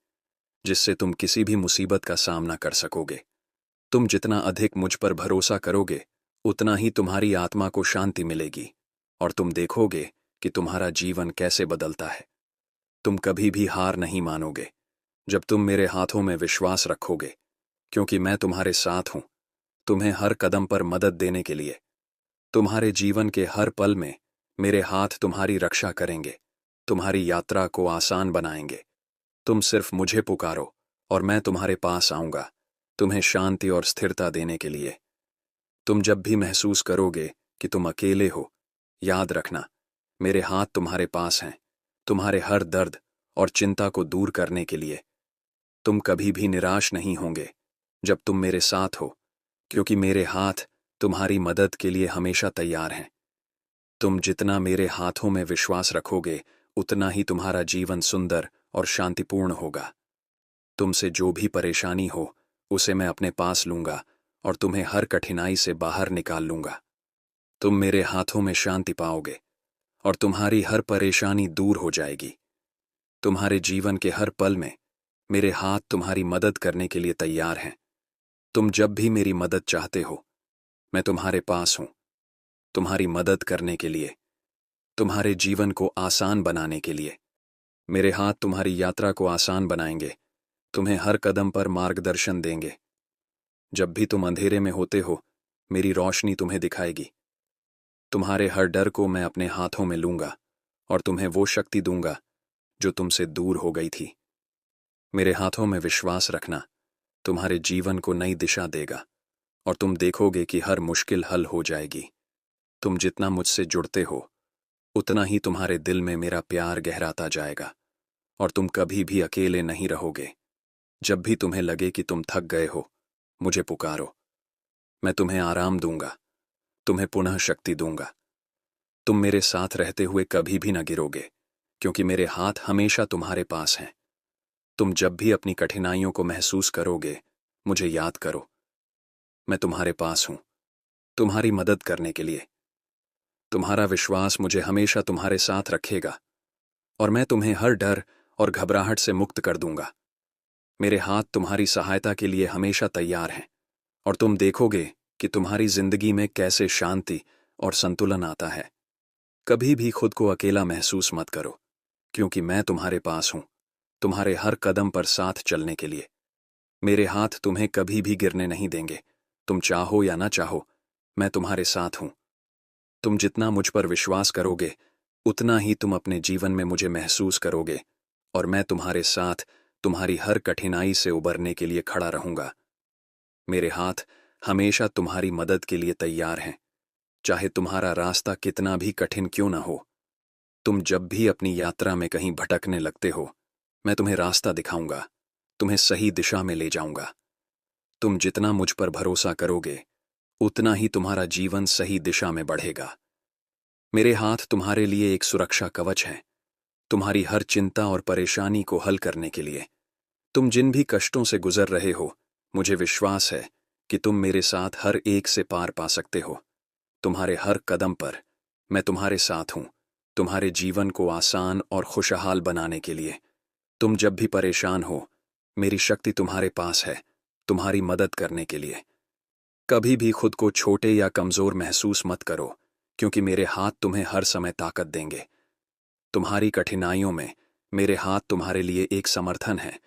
जिससे तुम किसी भी मुसीबत का सामना कर सकोगे। तुम जितना अधिक मुझ पर भरोसा करोगे उतना ही तुम्हारी आत्मा को शांति मिलेगी और तुम देखोगे कि तुम्हारा जीवन कैसे बदलता है। तुम कभी भी हार नहीं मानोगे जब तुम मेरे हाथों में विश्वास रखोगे, क्योंकि मैं तुम्हारे साथ हूं, तुम्हें हर कदम पर मदद देने के लिए। तुम्हारे जीवन के हर पल में मेरे हाथ तुम्हारी रक्षा करेंगे, तुम्हारी यात्रा को आसान बनाएंगे। तुम सिर्फ मुझे पुकारो और मैं तुम्हारे पास आऊंगा, तुम्हें शांति और स्थिरता देने के लिए। तुम जब भी महसूस करोगे कि तुम अकेले हो, याद रखना मेरे हाथ तुम्हारे पास हैं, तुम्हारे हर दर्द और चिंता को दूर करने के लिए। तुम कभी भी निराश नहीं होंगे जब तुम मेरे साथ हो, क्योंकि मेरे हाथ तुम्हारी मदद के लिए हमेशा तैयार हैं। तुम जितना मेरे हाथों में विश्वास रखोगे उतना ही तुम्हारा जीवन सुंदर और शांतिपूर्ण होगा। तुमसे जो भी परेशानी हो उसे मैं अपने पास लूंगा और तुम्हें हर कठिनाई से बाहर निकाल लूंगा। तुम मेरे हाथों में शांति पाओगे और तुम्हारी हर परेशानी दूर हो जाएगी। तुम्हारे जीवन के हर पल में मेरे हाथ तुम्हारी मदद करने के लिए तैयार हैं। तुम जब भी मेरी मदद चाहते हो मैं तुम्हारे पास हूं, तुम्हारी मदद करने के लिए, तुम्हारे जीवन को आसान बनाने के लिए। मेरे हाथ तुम्हारी यात्रा को आसान बनाएंगे, तुम्हें हर कदम पर मार्गदर्शन देंगे। जब भी तुम अंधेरे में होते हो मेरी रोशनी तुम्हें दिखाएगी। तुम्हारे हर डर को मैं अपने हाथों में लूंगा और तुम्हें वो शक्ति दूंगा जो तुमसे दूर हो गई थी। मेरे हाथों में विश्वास रखना तुम्हारे जीवन को नई दिशा देगा और तुम देखोगे कि हर मुश्किल हल हो जाएगी। तुम जितना मुझसे जुड़ते हो उतना ही तुम्हारे दिल में मेरा प्यार गहराता जाएगा और तुम कभी भी अकेले नहीं रहोगे। जब भी तुम्हें लगे कि तुम थक गए हो मुझे पुकारो, मैं तुम्हें आराम दूंगा, तुम्हें पुनः शक्ति दूंगा। तुम मेरे साथ रहते हुए कभी भी न गिरोगे, क्योंकि मेरे हाथ हमेशा तुम्हारे पास हैं। तुम जब भी अपनी कठिनाइयों को महसूस करोगे मुझे याद करो, मैं तुम्हारे पास हूं, तुम्हारी मदद करने के लिए। तुम्हारा विश्वास मुझे हमेशा तुम्हारे साथ रखेगा और मैं तुम्हें हर डर और घबराहट से मुक्त कर दूंगा। मेरे हाथ तुम्हारी सहायता के लिए हमेशा तैयार हैं और तुम देखोगे कि तुम्हारी जिंदगी में कैसे शांति और संतुलन आता है। कभी भी खुद को अकेला महसूस मत करो, क्योंकि मैं तुम्हारे पास हूं, तुम्हारे हर कदम पर साथ चलने के लिए। मेरे हाथ तुम्हें कभी भी गिरने नहीं देंगे। तुम चाहो या ना चाहो मैं तुम्हारे साथ हूं। तुम जितना मुझ पर विश्वास करोगे उतना ही तुम अपने जीवन में मुझे महसूस करोगे और मैं तुम्हारे साथ तुम्हारी हर कठिनाई से उबरने के लिए खड़ा रहूंगा। मेरे हाथ हमेशा तुम्हारी मदद के लिए तैयार हैं, चाहे तुम्हारा रास्ता कितना भी कठिन क्यों ना हो। तुम जब भी अपनी यात्रा में कहीं भटकने लगते हो मैं तुम्हें रास्ता दिखाऊंगा, तुम्हें सही दिशा में ले जाऊंगा। तुम जितना मुझ पर भरोसा करोगे उतना ही तुम्हारा जीवन सही दिशा में बढ़ेगा। मेरे हाथ तुम्हारे लिए एक सुरक्षा कवच है, तुम्हारी हर चिंता और परेशानी को हल करने के लिए। तुम जिन भी कष्टों से गुजर रहे हो मुझे विश्वास है कि तुम मेरे साथ हर एक से पार पा सकते हो। तुम्हारे हर कदम पर मैं तुम्हारे साथ हूं, तुम्हारे जीवन को आसान और खुशहाल बनाने के लिए। तुम जब भी परेशान हो, मेरी शक्ति तुम्हारे पास है, तुम्हारी मदद करने के लिए। कभी भी खुद को छोटे या कमजोर महसूस मत करो, क्योंकि मेरे हाथ तुम्हें हर समय ताकत देंगे। तुम्हारी कठिनाइयों में मेरे हाथ तुम्हारे लिए एक समर्थन है,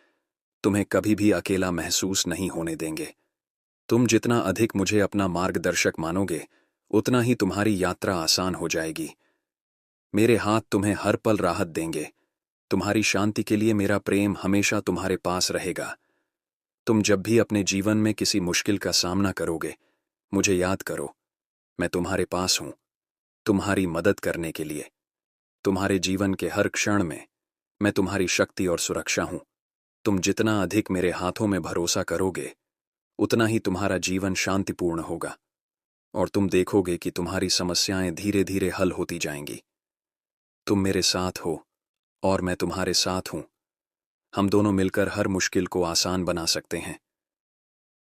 तुम्हें कभी भी अकेला महसूस नहीं होने देंगे। तुम जितना अधिक मुझे अपना मार्गदर्शक मानोगे, उतना ही तुम्हारी यात्रा आसान हो जाएगी। मेरे हाथ तुम्हें हर पल राहत देंगे। तुम्हारी शांति के लिए मेरा प्रेम हमेशा तुम्हारे पास रहेगा। तुम जब भी अपने जीवन में किसी मुश्किल का सामना करोगे, मुझे याद करो, मैं तुम्हारे पास हूं, तुम्हारी मदद करने के लिए। तुम्हारे जीवन के हर क्षण में मैं तुम्हारी शक्ति और सुरक्षा हूं। तुम जितना अधिक मेरे हाथों में भरोसा करोगे, उतना ही तुम्हारा जीवन शांतिपूर्ण होगा, और तुम देखोगे कि तुम्हारी समस्याएं धीरे धीरे हल होती जाएंगी। तुम मेरे साथ हो और मैं तुम्हारे साथ हूं। हम दोनों मिलकर हर मुश्किल को आसान बना सकते हैं।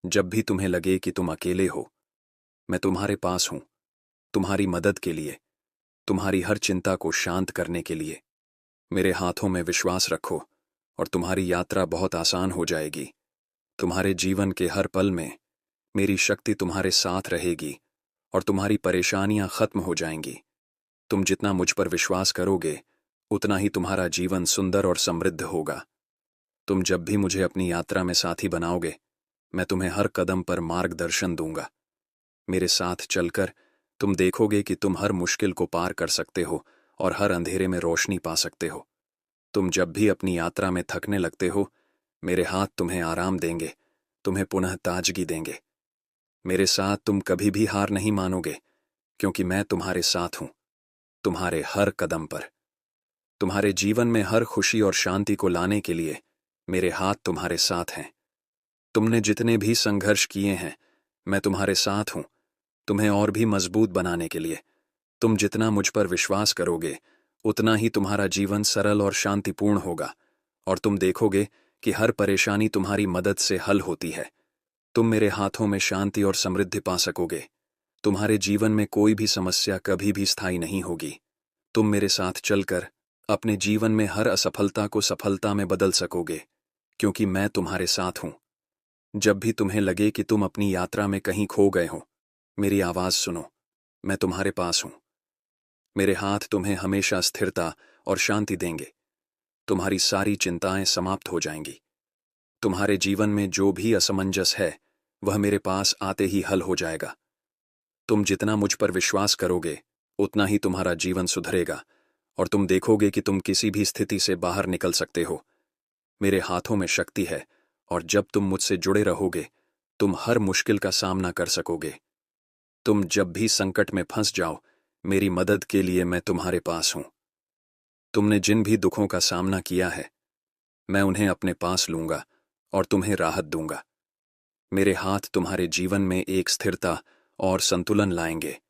जब भी तुम्हें लगे कि तुम अकेले हो, मैं तुम्हारे पास हूं, तुम्हारी मदद के लिए, तुम्हारी हर चिंता को शांत करने के लिए। मेरे हाथों में विश्वास रखो और तुम्हारी यात्रा बहुत आसान हो जाएगी। तुम्हारे जीवन के हर पल में मेरी शक्ति तुम्हारे साथ रहेगी और तुम्हारी परेशानियां खत्म हो जाएंगी। तुम जितना मुझ पर विश्वास करोगे, उतना ही तुम्हारा जीवन सुंदर और समृद्ध होगा। तुम जब भी मुझे अपनी यात्रा में साथी बनाओगे, मैं तुम्हें हर कदम पर मार्गदर्शन दूंगा। मेरे साथ चलकर तुम देखोगे कि तुम हर मुश्किल को पार कर सकते हो और हर अंधेरे में रोशनी पा सकते हो। तुम जब भी अपनी यात्रा में थकने लगते हो, मेरे हाथ तुम्हें आराम देंगे, तुम्हें पुनः ताजगी देंगे। मेरे साथ तुम कभी भी हार नहीं मानोगे, क्योंकि मैं तुम्हारे साथ हूं, तुम्हारे हर कदम पर। तुम्हारे जीवन में हर खुशी और शांति को लाने के लिए मेरे हाथ तुम्हारे साथ हैं। तुमने जितने भी संघर्ष किए हैं, मैं तुम्हारे साथ हूं, तुम्हें और भी मजबूत बनाने के लिए। तुम जितना मुझ पर विश्वास करोगे, उतना ही तुम्हारा जीवन सरल और शांतिपूर्ण होगा, और तुम देखोगे कि हर परेशानी तुम्हारी मदद से हल होती है। तुम मेरे हाथों में शांति और समृद्धि पा सकोगे। तुम्हारे जीवन में कोई भी समस्या कभी भी स्थायी नहीं होगी। तुम मेरे साथ चलकर अपने जीवन में हर असफलता को सफलता में बदल सकोगे, क्योंकि मैं तुम्हारे साथ हूं। जब भी तुम्हें लगे कि तुम अपनी यात्रा में कहीं खो गए हो, मेरी आवाज सुनो, मैं तुम्हारे पास हूं। मेरे हाथ तुम्हें हमेशा स्थिरता और शांति देंगे। तुम्हारी सारी चिंताएं समाप्त हो जाएंगी। तुम्हारे जीवन में जो भी असमंजस है, वह मेरे पास आते ही हल हो जाएगा। तुम जितना मुझ पर विश्वास करोगे, उतना ही तुम्हारा जीवन सुधरेगा, और तुम देखोगे कि तुम किसी भी स्थिति से बाहर निकल सकते हो। मेरे हाथों में शक्ति है, और जब तुम मुझसे जुड़े रहोगे, तुम हर मुश्किल का सामना कर सकोगे। तुम जब भी संकट में फंस जाओ, मेरी मदद के लिए मैं तुम्हारे पास हूं। तुमने जिन भी दुखों का सामना किया है, मैं उन्हें अपने पास लूंगा और तुम्हें राहत दूंगा। मेरे हाथ तुम्हारे जीवन में एक स्थिरता और संतुलन लाएंगे।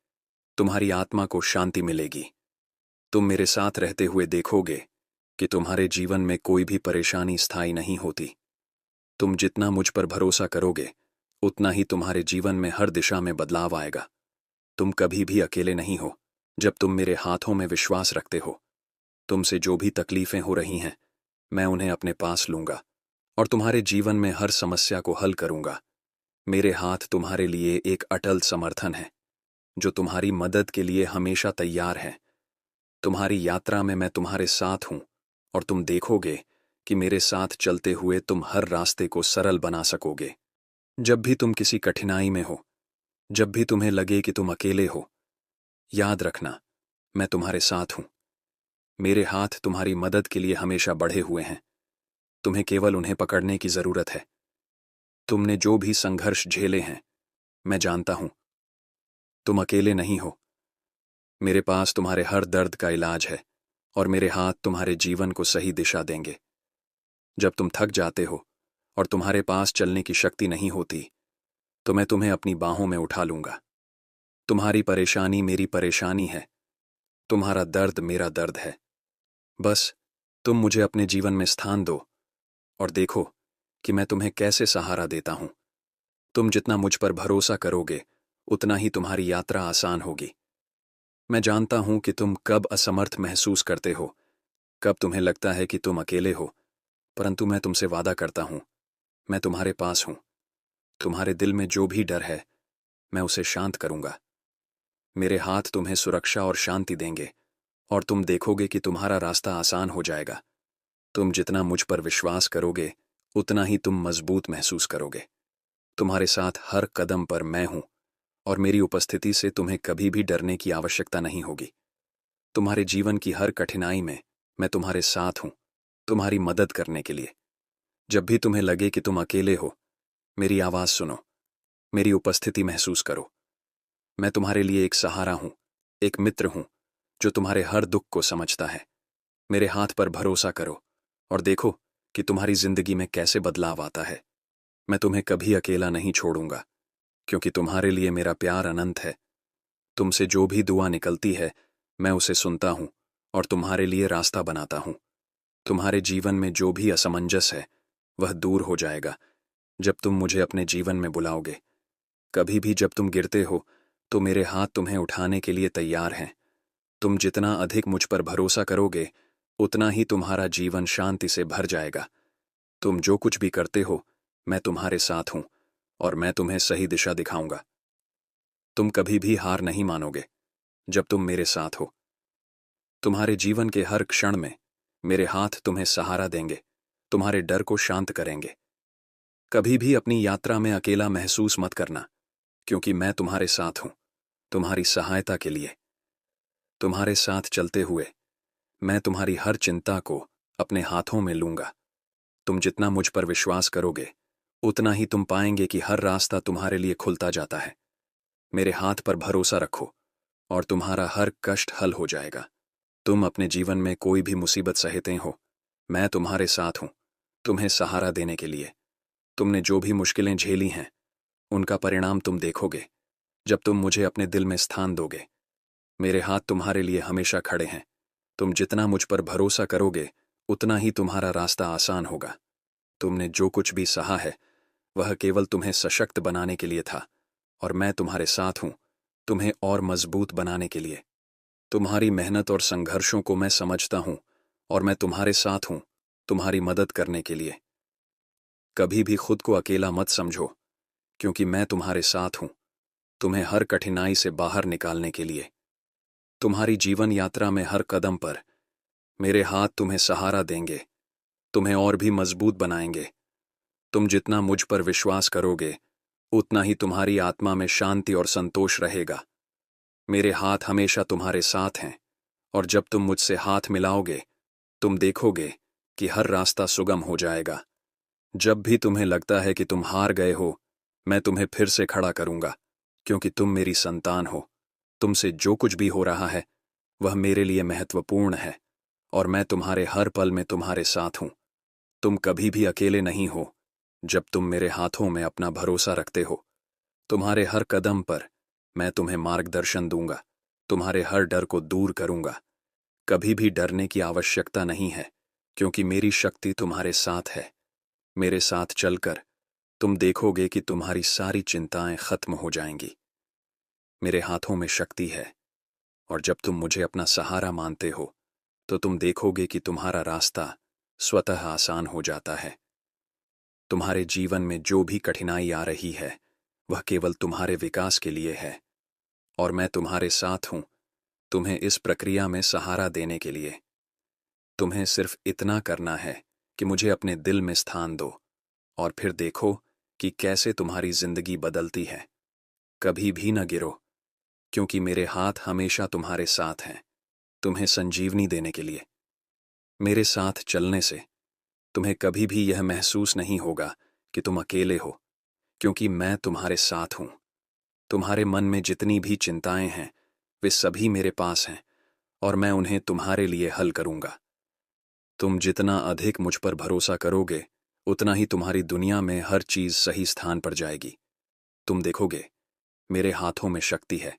तुम्हारी आत्मा को शांति मिलेगी। तुम मेरे साथ रहते हुए देखोगे कि तुम्हारे जीवन में कोई भी परेशानी स्थायी नहीं होती। तुम जितना मुझ पर भरोसा करोगे, उतना ही तुम्हारे जीवन में हर दिशा में बदलाव आएगा। तुम कभी भी अकेले नहीं हो, जब तुम मेरे हाथों में विश्वास रखते हो। तुमसे जो भी तकलीफें हो रही हैं, मैं उन्हें अपने पास लूंगा और तुम्हारे जीवन में हर समस्या को हल करूंगा। मेरे हाथ तुम्हारे लिए एक अटल समर्थन है, जो तुम्हारी मदद के लिए हमेशा तैयार है। तुम्हारी यात्रा में मैं तुम्हारे साथ हूं, और तुम देखोगे कि मेरे साथ चलते हुए तुम हर रास्ते को सरल बना सकोगे। जब भी तुम किसी कठिनाई में हो, जब भी तुम्हें लगे कि तुम अकेले हो, याद रखना, मैं तुम्हारे साथ हूं। मेरे हाथ तुम्हारी मदद के लिए हमेशा बढ़े हुए हैं। तुम्हें केवल उन्हें पकड़ने की जरूरत है। तुमने जो भी संघर्ष झेले हैं, मैं जानता हूं, तुम अकेले नहीं हो। मेरे पास तुम्हारे हर दर्द का इलाज है, और मेरे हाथ तुम्हारे जीवन को सही दिशा देंगे। जब तुम थक जाते हो और तुम्हारे पास चलने की शक्ति नहीं होती, तो मैं तुम्हें अपनी बाहों में उठा लूंगा। तुम्हारी परेशानी मेरी परेशानी है, तुम्हारा दर्द मेरा दर्द है। बस तुम मुझे अपने जीवन में स्थान दो और देखो कि मैं तुम्हें कैसे सहारा देता हूं। तुम जितना मुझ पर भरोसा करोगे, उतना ही तुम्हारी यात्रा आसान होगी। मैं जानता हूं कि तुम कब असमर्थ महसूस करते हो, कब तुम्हें लगता है कि तुम अकेले हो, परंतु मैं तुमसे वादा करता हूं, मैं तुम्हारे पास हूं। तुम्हारे दिल में जो भी डर है, मैं उसे शांत करूंगा। मेरे हाथ तुम्हें सुरक्षा और शांति देंगे, और तुम देखोगे कि तुम्हारा रास्ता आसान हो जाएगा। तुम जितना मुझ पर विश्वास करोगे, उतना ही तुम मजबूत महसूस करोगे। तुम्हारे साथ हर कदम पर मैं हूं, और मेरी उपस्थिति से तुम्हें कभी भी डरने की आवश्यकता नहीं होगी। तुम्हारे जीवन की हर कठिनाई में मैं तुम्हारे साथ हूं, तुम्हारी मदद करने के लिए। जब भी तुम्हें लगे कि तुम अकेले हो, मेरी आवाज सुनो, मेरी उपस्थिति महसूस करो। मैं तुम्हारे लिए एक सहारा हूं, एक मित्र हूं, जो तुम्हारे हर दुख को समझता है। मेरे हाथ पर भरोसा करो और देखो कि तुम्हारी जिंदगी में कैसे बदलाव आता है। मैं तुम्हें कभी अकेला नहीं छोड़ूंगा, क्योंकि तुम्हारे लिए मेरा प्यार अनंत है। तुमसे जो भी दुआ निकलती है, मैं उसे सुनता हूं और तुम्हारे लिए रास्ता बनाता हूं। तुम्हारे जीवन में जो भी असमंजस है, वह दूर हो जाएगा जब तुम मुझे अपने जीवन में बुलाओगे। कभी भी जब तुम गिरते हो, तो मेरे हाथ तुम्हें उठाने के लिए तैयार हैं। तुम जितना अधिक मुझ पर भरोसा करोगे, उतना ही तुम्हारा जीवन शांति से भर जाएगा। तुम जो कुछ भी करते हो, मैं तुम्हारे साथ हूं, और मैं तुम्हें सही दिशा दिखाऊंगा। तुम कभी भी हार नहीं मानोगे जब तुम मेरे साथ हो। तुम्हारे जीवन के हर क्षण में मेरे हाथ तुम्हें सहारा देंगे, तुम्हारे डर को शांत करेंगे। कभी भी अपनी यात्रा में अकेला महसूस मत करना, क्योंकि मैं तुम्हारे साथ हूं, तुम्हारी सहायता के लिए। तुम्हारे साथ चलते हुए मैं तुम्हारी हर चिंता को अपने हाथों में लूंगा। तुम जितना मुझ पर विश्वास करोगे, उतना ही तुम पाएंगे कि हर रास्ता तुम्हारे लिए खुलता जाता है। मेरे हाथ पर भरोसा रखो, और तुम्हारा हर कष्ट हल हो जाएगा। तुम अपने जीवन में कोई भी मुसीबत सहते हो, मैं तुम्हारे साथ हूं, तुम्हें सहारा देने के लिए। तुमने जो भी मुश्किलें झेली हैं, उनका परिणाम तुम देखोगे जब तुम मुझे अपने दिल में स्थान दोगे। मेरे हाथ तुम्हारे लिए हमेशा खड़े हैं। तुम जितना मुझ पर भरोसा करोगे, उतना ही तुम्हारा रास्ता आसान होगा। तुमने जो कुछ भी सहा है, वह केवल तुम्हें सशक्त बनाने के लिए था, और मैं तुम्हारे साथ हूं, तुम्हें और मजबूत बनाने के लिए। तुम्हारी मेहनत और संघर्षों को मैं समझता हूं, और मैं तुम्हारे साथ हूं, तुम्हारी मदद करने के लिए। कभी भी खुद को अकेला मत समझो, क्योंकि मैं तुम्हारे साथ हूं, तुम्हें हर कठिनाई से बाहर निकालने के लिए। तुम्हारी जीवन यात्रा में हर कदम पर मेरे हाथ तुम्हें सहारा देंगे, तुम्हें और भी मजबूत बनाएंगे। तुम जितना मुझ पर विश्वास करोगे, उतना ही तुम्हारी आत्मा में शांति और संतोष रहेगा। मेरे हाथ हमेशा तुम्हारे साथ हैं, और जब तुम मुझसे हाथ मिलाओगे, तुम देखोगे कि हर रास्ता सुगम हो जाएगा। जब भी तुम्हें लगता है कि तुम हार गए हो, मैं तुम्हें फिर से खड़ा करूंगा, क्योंकि तुम मेरी संतान हो। तुमसे जो कुछ भी हो रहा है, वह मेरे लिए महत्वपूर्ण है, और मैं तुम्हारे हर पल में तुम्हारे साथ हूं। तुम कभी भी अकेले नहीं हो जब तुम मेरे हाथों में अपना भरोसा रखते हो। तुम्हारे हर कदम पर मैं तुम्हें मार्गदर्शन दूंगा, तुम्हारे हर डर को दूर करूंगा। कभी भी डरने की आवश्यकता नहीं है, क्योंकि मेरी शक्ति तुम्हारे साथ है। मेरे साथ चलकर तुम देखोगे कि तुम्हारी सारी चिंताएं खत्म हो जाएंगी। मेरे हाथों में शक्ति है, और जब तुम मुझे अपना सहारा मानते हो, तो तुम देखोगे कि तुम्हारा रास्ता स्वतः आसान हो जाता है। तुम्हारे जीवन में जो भी कठिनाई आ रही है, वह केवल तुम्हारे विकास के लिए है, और मैं तुम्हारे साथ हूं, तुम्हें इस प्रक्रिया में सहारा देने के लिए। तुम्हें सिर्फ इतना करना है कि मुझे अपने दिल में स्थान दो, और फिर देखो कि कैसे तुम्हारी जिंदगी बदलती है। कभी भी न गिरो, क्योंकि मेरे हाथ हमेशा तुम्हारे साथ हैं, तुम्हें संजीवनी देने के लिए। मेरे साथ चलने से तुम्हें कभी भी यह महसूस नहीं होगा कि तुम अकेले हो, क्योंकि मैं तुम्हारे साथ हूं। तुम्हारे मन में जितनी भी चिंताएं हैं, वे सभी मेरे पास हैं, और मैं उन्हें तुम्हारे लिए हल करूंगा। तुम जितना अधिक मुझ पर भरोसा करोगे, उतना ही तुम्हारी दुनिया में हर चीज सही स्थान पर जाएगी। तुम देखोगे, मेरे हाथों में शक्ति है,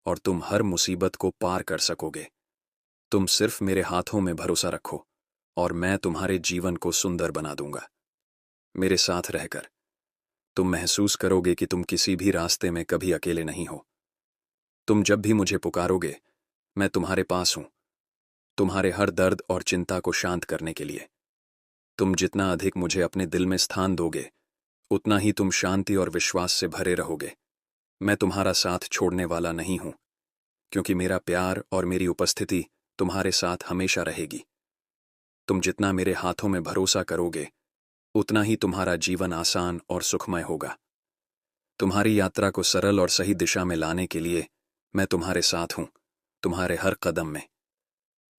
और तुम हर मुसीबत को पार कर सकोगे। तुम सिर्फ मेरे हाथों में भरोसा रखो, और मैं तुम्हारे जीवन को सुंदर बना दूंगा। मेरे साथ रहकर तुम महसूस करोगे कि तुम किसी भी रास्ते में कभी अकेले नहीं हो। तुम जब भी मुझे पुकारोगे, मैं तुम्हारे पास हूं, तुम्हारे हर दर्द और चिंता को शांत करने के लिए। तुम जितना अधिक मुझे अपने दिल में स्थान दोगे, उतना ही तुम शांति और विश्वास से भरे रहोगे। मैं तुम्हारा साथ छोड़ने वाला नहीं हूं, क्योंकि मेरा प्यार और मेरी उपस्थिति तुम्हारे साथ हमेशा रहेगी। तुम जितना मेरे हाथों में भरोसा करोगे, उतना ही तुम्हारा जीवन आसान और सुखमय होगा। तुम्हारी यात्रा को सरल और सही दिशा में लाने के लिए मैं तुम्हारे साथ हूं, तुम्हारे हर कदम में।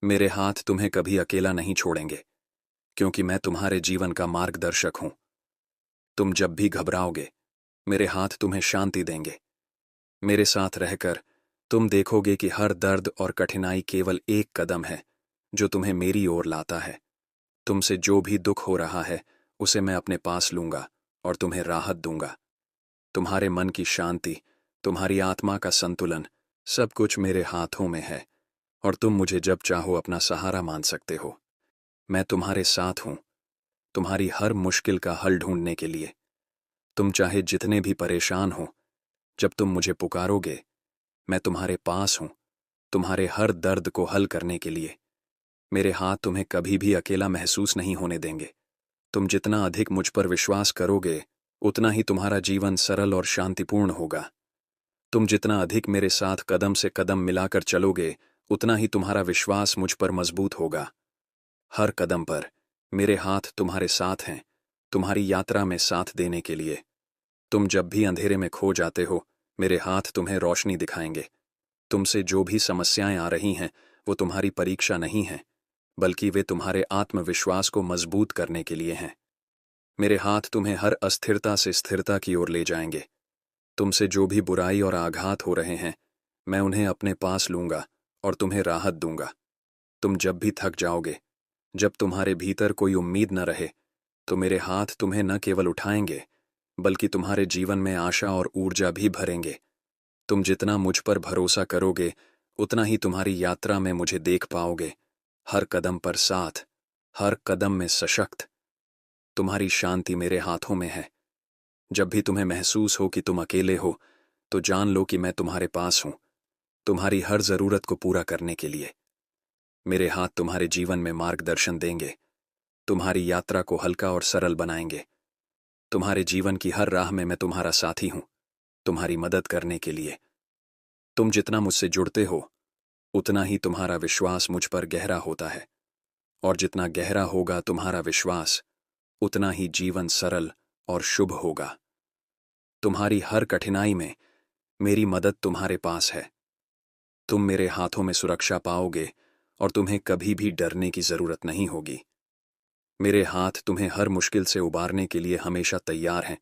मेरे हाथ तुम्हें कभी अकेला नहीं छोड़ेंगे, क्योंकि मैं तुम्हारे जीवन का मार्गदर्शक हूं। तुम जब भी घबराओगे, मेरे हाथ तुम्हें शांति देंगे। मेरे साथ रहकर तुम देखोगे कि हर दर्द और कठिनाई केवल एक कदम है जो तुम्हें मेरी ओर लाता है। तुमसे जो भी दुख हो रहा है, उसे मैं अपने पास लूंगा और तुम्हें राहत दूंगा। तुम्हारे मन की शांति, तुम्हारी आत्मा का संतुलन, सब कुछ मेरे हाथों में है, और तुम मुझे जब चाहो अपना सहारा मान सकते हो। मैं तुम्हारे साथ हूं, तुम्हारी हर मुश्किल का हल ढूंढने के लिए। तुम चाहे जितने भी परेशान हो, जब तुम मुझे पुकारोगे, मैं तुम्हारे पास हूं, तुम्हारे हर दर्द को हल करने के लिए। मेरे हाथ तुम्हें कभी भी अकेला महसूस नहीं होने देंगे। तुम जितना अधिक मुझ पर विश्वास करोगे, उतना ही तुम्हारा जीवन सरल और शांतिपूर्ण होगा। तुम जितना अधिक मेरे साथ कदम से कदम मिलाकर चलोगे, उतना ही तुम्हारा विश्वास मुझ पर मजबूत होगा। हर कदम पर मेरे हाथ तुम्हारे साथ हैं, तुम्हारी यात्रा में साथ देने के लिए। तुम जब भी अंधेरे में खो जाते हो, मेरे हाथ तुम्हें रोशनी दिखाएंगे। तुमसे जो भी समस्याएं आ रही हैं, वो तुम्हारी परीक्षा नहीं है, बल्कि वे तुम्हारे आत्मविश्वास को मजबूत करने के लिए हैं। मेरे हाथ तुम्हें हर अस्थिरता से स्थिरता की ओर ले जाएंगे। तुमसे जो भी बुराई और आघात हो रहे हैं, मैं उन्हें अपने पास लूंगा और तुम्हें राहत दूंगा। तुम जब भी थक जाओगे, जब तुम्हारे भीतर कोई उम्मीद न रहे, तो मेरे हाथ तुम्हें न केवल उठाएंगे, बल्कि तुम्हारे जीवन में आशा और ऊर्जा भी भरेंगे। तुम जितना मुझ पर भरोसा करोगे, उतना ही तुम्हारी यात्रा में मुझे देख पाओगे, हर कदम पर साथ, हर कदम में सशक्त। तुम्हारी शांति मेरे हाथों में है। जब भी तुम्हें महसूस हो कि तुम अकेले हो, तो जान लो कि मैं तुम्हारे पास हूं, तुम्हारी हर जरूरत को पूरा करने के लिए। मेरे हाथ तुम्हारे जीवन में मार्गदर्शन देंगे, तुम्हारी यात्रा को हल्का और सरल बनाएंगे। तुम्हारे जीवन की हर राह में मैं तुम्हारा साथी हूं, तुम्हारी मदद करने के लिए। तुम जितना मुझसे जुड़ते हो, उतना ही तुम्हारा विश्वास मुझ पर गहरा होता है, और जितना गहरा होगा तुम्हारा विश्वास, उतना ही जीवन सरल और शुभ होगा। तुम्हारी हर कठिनाई में मेरी मदद तुम्हारे पास है। तुम मेरे हाथों में सुरक्षा पाओगे, और तुम्हें कभी भी डरने की जरूरत नहीं होगी। मेरे हाथ तुम्हें हर मुश्किल से उबारने के लिए हमेशा तैयार हैं।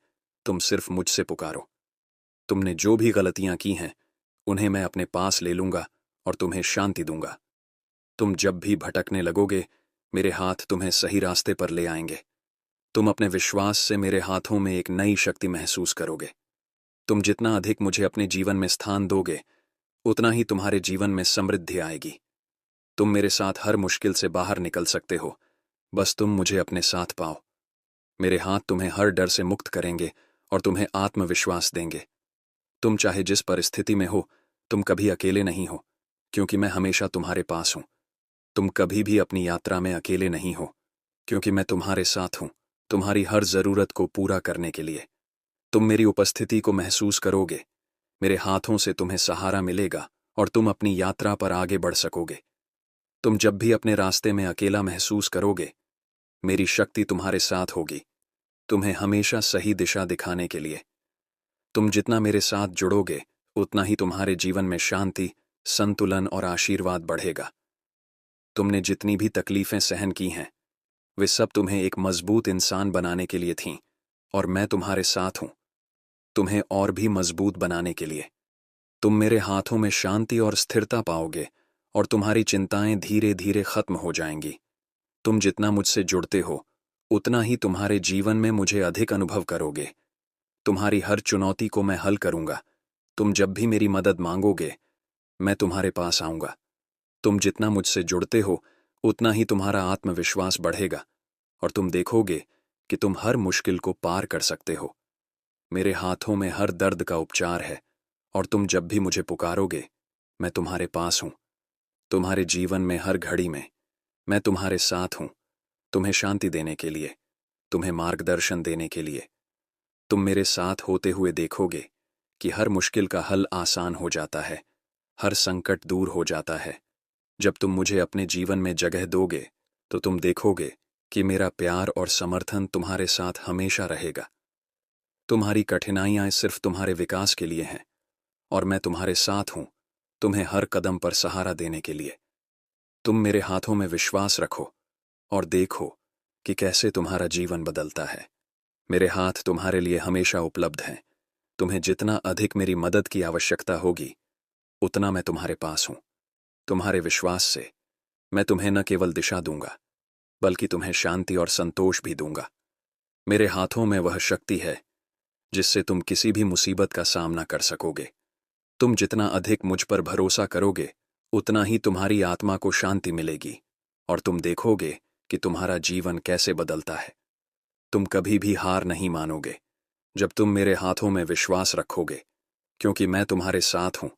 तुम सिर्फ मुझसे पुकारो। तुमने जो भी गलतियां की हैं, उन्हें मैं अपने पास ले लूंगा और तुम्हें शांति दूंगा। तुम जब भी भटकने लगोगे, मेरे हाथ तुम्हें सही रास्ते पर ले आएंगे। तुम अपने विश्वास से मेरे हाथों में एक नई शक्ति महसूस करोगे। तुम जितना अधिक मुझे अपने जीवन में स्थान दोगे, उतना ही तुम्हारे जीवन में समृद्धि आएगी। तुम मेरे साथ हर मुश्किल से बाहर निकल सकते हो, बस तुम मुझे अपने साथ पाओ। मेरे हाथ तुम्हें हर डर से मुक्त करेंगे और तुम्हें आत्मविश्वास देंगे। तुम चाहे जिस परिस्थिति में हो, तुम कभी अकेले नहीं हो, क्योंकि मैं हमेशा तुम्हारे पास हूं। तुम कभी भी अपनी यात्रा में अकेले नहीं हो, क्योंकि मैं तुम्हारे साथ हूं, तुम्हारी हर जरूरत को पूरा करने के लिए। तुम मेरी उपस्थिति को महसूस करोगे, मेरे हाथों से तुम्हें सहारा मिलेगा, और तुम अपनी यात्रा पर आगे बढ़ सकोगे। तुम जब भी अपने रास्ते में अकेला महसूस करोगे, मेरी शक्ति तुम्हारे साथ होगी, तुम्हें हमेशा सही दिशा दिखाने के लिए। तुम जितना मेरे साथ जुड़ोगे, उतना ही तुम्हारे जीवन में शांति, संतुलन और आशीर्वाद बढ़ेगा। तुमने जितनी भी तकलीफें सहन की हैं, वे सब तुम्हें एक मजबूत इंसान बनाने के लिए थीं, और मैं तुम्हारे साथ हूं, तुम्हें और भी मजबूत बनाने के लिए। तुम मेरे हाथों में शांति और स्थिरता पाओगे, और तुम्हारी चिंताएं धीरे धीरे खत्म हो जाएंगी। तुम जितना मुझसे जुड़ते हो, उतना ही तुम्हारे जीवन में मुझे अधिक अनुभव करोगे। तुम्हारी हर चुनौती को मैं हल करूंगा। तुम जब भी मेरी मदद मांगोगे, मैं तुम्हारे पास आऊंगा। तुम जितना मुझसे जुड़ते हो, उतना ही तुम्हारा आत्मविश्वास बढ़ेगा, और तुम देखोगे कि तुम हर मुश्किल को पार कर सकते हो। मेरे हाथों में हर दर्द का उपचार है, और तुम जब भी मुझे पुकारोगे, मैं तुम्हारे पास हूं, तुम्हारे जीवन में हर घड़ी में मैं तुम्हारे साथ हूं, तुम्हें शांति देने के लिए, तुम्हें मार्गदर्शन देने के लिए। तुम मेरे साथ होते हुए देखोगे कि हर मुश्किल का हल आसान हो जाता है, हर संकट दूर हो जाता है। जब तुम मुझे अपने जीवन में जगह दोगे तो तुम देखोगे कि मेरा प्यार और समर्थन तुम्हारे साथ हमेशा रहेगा। तुम्हारी कठिनाइयां सिर्फ तुम्हारे विकास के लिए हैं और मैं तुम्हारे साथ हूं, तुम्हें हर कदम पर सहारा देने के लिए। तुम मेरे हाथों में विश्वास रखो और देखो कि कैसे तुम्हारा जीवन बदलता है। मेरे हाथ तुम्हारे लिए हमेशा उपलब्ध हैं। तुम्हें जितना अधिक मेरी मदद की आवश्यकता होगी, उतना मैं तुम्हारे पास हूं। तुम्हारे विश्वास से मैं तुम्हें न केवल दिशा दूंगा, बल्कि तुम्हें शांति और संतोष भी दूंगा। मेरे हाथों में वह शक्ति है जिससे तुम किसी भी मुसीबत का सामना कर सकोगे। तुम जितना अधिक मुझ पर भरोसा करोगे, उतना ही तुम्हारी आत्मा को शांति मिलेगी और तुम देखोगे कि तुम्हारा जीवन कैसे बदलता है। तुम कभी भी हार नहीं मानोगे जब तुम मेरे हाथों में विश्वास रखोगे, क्योंकि मैं तुम्हारे साथ हूं,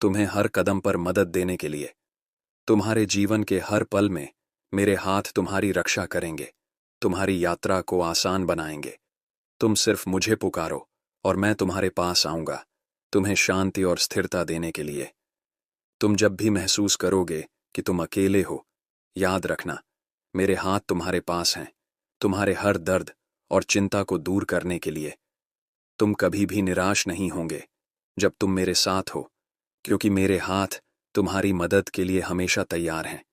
तुम्हें हर कदम पर मदद देने के लिए। तुम्हारे जीवन के हर पल में मेरे हाथ तुम्हारी रक्षा करेंगे, तुम्हारी यात्रा को आसान बनाएंगे। तुम सिर्फ मुझे पुकारो और मैं तुम्हारे पास आऊंगा, तुम्हें शांति और स्थिरता देने के लिए। तुम जब भी महसूस करोगे कि तुम अकेले हो, याद रखना, मेरे हाथ तुम्हारे पास हैं, तुम्हारे हर दर्द और चिंता को दूर करने के लिए। तुम कभी भी निराश नहीं होंगे जब तुम मेरे साथ हो, क्योंकि मेरे हाथ तुम्हारी मदद के लिए हमेशा तैयार हैं।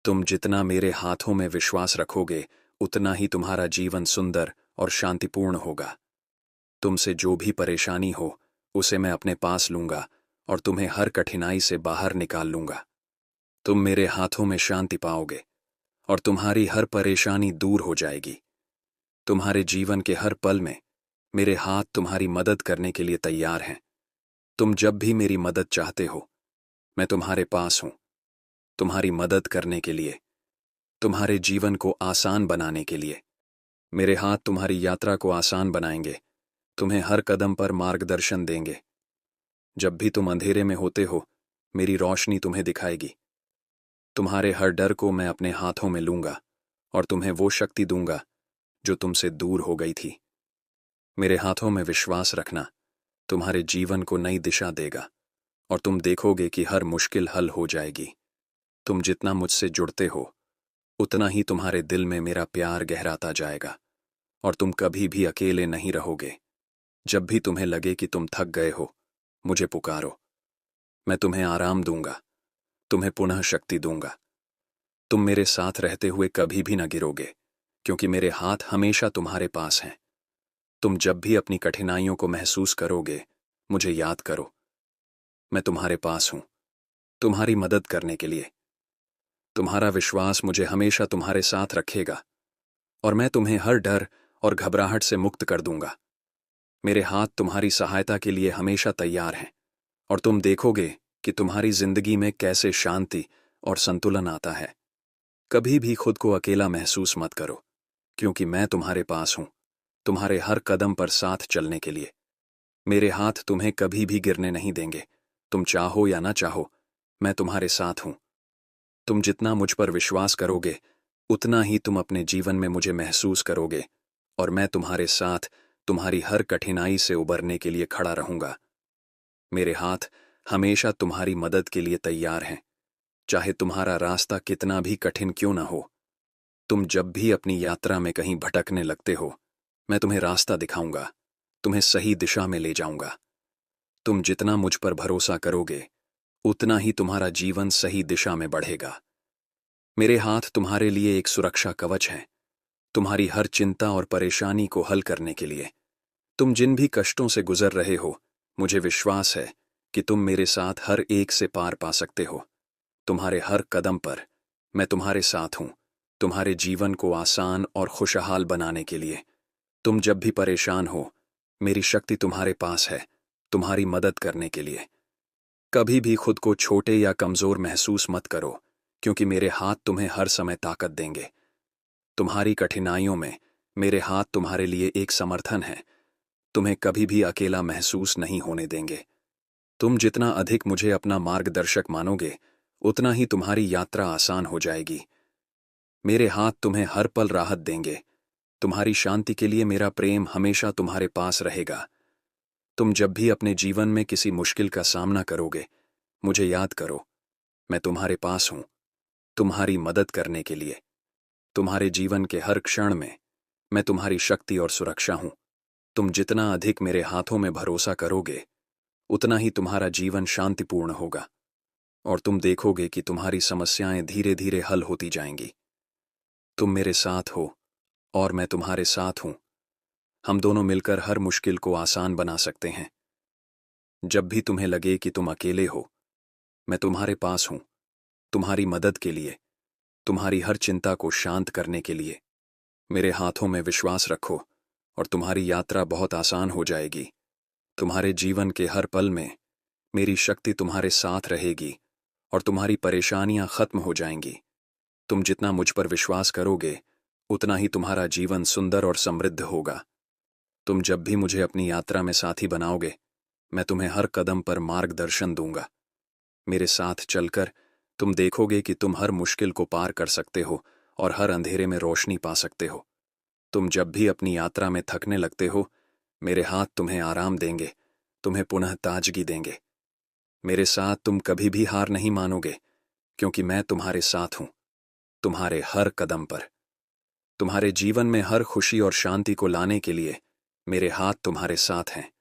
तुम जितना मेरे हाथों में विश्वास रखोगे, उतना ही तुम्हारा जीवन सुंदर और शांतिपूर्ण होगा। तुमसे जो भी परेशानी हो, उसे मैं अपने पास लूंगा और तुम्हें हर कठिनाई से बाहर निकाल लूंगा। तुम मेरे हाथों में शांति पाओगे और तुम्हारी हर परेशानी दूर हो जाएगी। तुम्हारे जीवन के हर पल में मेरे हाथ तुम्हारी मदद करने के लिए तैयार हैं। तुम जब भी मेरी मदद चाहते हो, मैं तुम्हारे पास हूं, तुम्हारी मदद करने के लिए, तुम्हारे जीवन को आसान बनाने के लिए। मेरे हाथ तुम्हारी यात्रा को आसान बनाएंगे, तुम्हें हर कदम पर मार्गदर्शन देंगे। जब भी तुम अंधेरे में होते हो, मेरी रोशनी तुम्हें दिखाएगी। तुम्हारे हर डर को मैं अपने हाथों में लूंगा और तुम्हें वो शक्ति दूंगा जो तुमसे दूर हो गई थी। मेरे हाथों में विश्वास रखना तुम्हारे जीवन को नई दिशा देगा और तुम देखोगे कि हर मुश्किल हल हो जाएगी। तुम जितना मुझसे जुड़ते हो, उतना ही तुम्हारे दिल में मेरा प्यार गहराता जाएगा और तुम कभी भी अकेले नहीं रहोगे। जब भी तुम्हें लगे कि तुम थक गए हो, मुझे पुकारो। मैं तुम्हें आराम दूंगा, तुम्हें पुनः शक्ति दूंगा। तुम मेरे साथ रहते हुए कभी भी न गिरोगे, क्योंकि मेरे हाथ हमेशा तुम्हारे पास हैं। तुम जब भी अपनी कठिनाइयों को महसूस करोगे, मुझे याद करो। मैं तुम्हारे पास हूं, तुम्हारी मदद करने के लिए। तुम्हारा विश्वास मुझे हमेशा तुम्हारे साथ रखेगा और मैं तुम्हें हर डर और घबराहट से मुक्त कर दूंगा। मेरे हाथ तुम्हारी सहायता के लिए हमेशा तैयार हैं और तुम देखोगे कि तुम्हारी जिंदगी में कैसे शांति और संतुलन आता है। कभी भी खुद को अकेला महसूस मत करो, क्योंकि मैं तुम्हारे पास हूं, तुम्हारे हर कदम पर साथ चलने के लिए। मेरे हाथ तुम्हें कभी भी गिरने नहीं देंगे। तुम चाहो या ना चाहो, मैं तुम्हारे साथ हूं। तुम जितना मुझ पर विश्वास करोगे, उतना ही तुम अपने जीवन में मुझे महसूस करोगे और मैं तुम्हारे साथ तुम्हारी हर कठिनाई से उबरने के लिए खड़ा रहूंगा। मेरे हाथ हमेशा तुम्हारी मदद के लिए तैयार हैं, चाहे तुम्हारा रास्ता कितना भी कठिन क्यों ना हो। तुम जब भी अपनी यात्रा में कहीं भटकने लगते हो, मैं तुम्हें रास्ता दिखाऊंगा, तुम्हें सही दिशा में ले जाऊंगा। तुम जितना मुझ पर भरोसा करोगे, उतना ही तुम्हारा जीवन सही दिशा में बढ़ेगा। मेरे हाथ तुम्हारे लिए एक सुरक्षा कवच हैं, तुम्हारी हर चिंता और परेशानी को हल करने के लिए। तुम जिन भी कष्टों से गुजर रहे हो, मुझे विश्वास है कि तुम मेरे साथ हर एक से पार पा सकते हो। तुम्हारे हर कदम पर मैं तुम्हारे साथ हूं, तुम्हारे जीवन को आसान और खुशहाल बनाने के लिए। तुम जब भी परेशान हो, मेरी शक्ति तुम्हारे पास है, तुम्हारी मदद करने के लिए। कभी भी खुद को छोटे या कमजोर महसूस मत करो, क्योंकि मेरे हाथ तुम्हें हर समय ताकत देंगे। तुम्हारी कठिनाइयों में मेरे हाथ तुम्हारे लिए एक समर्थन है, तुम्हें कभी भी अकेला महसूस नहीं होने देंगे। तुम जितना अधिक मुझे अपना मार्गदर्शक मानोगे, उतना ही तुम्हारी यात्रा आसान हो जाएगी। मेरे हाथ तुम्हें हर पल राहत देंगे। तुम्हारी शांति के लिए मेरा प्रेम हमेशा तुम्हारे पास रहेगा। तुम जब भी अपने जीवन में किसी मुश्किल का सामना करोगे, मुझे याद करो। मैं तुम्हारे पास हूं, तुम्हारी मदद करने के लिए। तुम्हारे जीवन के हर क्षण में मैं तुम्हारी शक्ति और सुरक्षा हूं। तुम जितना अधिक मेरे हाथों में भरोसा करोगे, उतना ही तुम्हारा जीवन शांतिपूर्ण होगा और तुम देखोगे कि तुम्हारी समस्याएं धीरे धीरे हल होती जाएंगी। तुम मेरे साथ हो और मैं तुम्हारे साथ हूं। हम दोनों मिलकर हर मुश्किल को आसान बना सकते हैं। जब भी तुम्हें लगे कि तुम अकेले हो, मैं तुम्हारे पास हूं, तुम्हारी मदद के लिए, तुम्हारी हर चिंता को शांत करने के लिए। मेरे हाथों में विश्वास रखो और तुम्हारी यात्रा बहुत आसान हो जाएगी। तुम्हारे जीवन के हर पल में मेरी शक्ति तुम्हारे साथ रहेगी और तुम्हारी परेशानियां खत्म हो जाएंगी। तुम जितना मुझ पर विश्वास करोगे, उतना ही तुम्हारा जीवन सुंदर और समृद्ध होगा। तुम जब भी मुझे अपनी यात्रा में साथी बनाओगे, मैं तुम्हें हर कदम पर मार्गदर्शन दूंगा। मेरे साथ चलकर तुम देखोगे कि तुम हर मुश्किल को पार कर सकते हो और हर अंधेरे में रोशनी पा सकते हो। तुम जब भी अपनी यात्रा में थकने लगते हो, मेरे हाथ तुम्हें आराम देंगे, तुम्हें पुनः ताजगी देंगे। मेरे साथ तुम कभी भी हार नहीं मानोगे, क्योंकि मैं तुम्हारे साथ हूं, तुम्हारे हर कदम पर। तुम्हारे जीवन में हर खुशी और शांति को लाने के लिए मेरे हाथ तुम्हारे साथ हैं।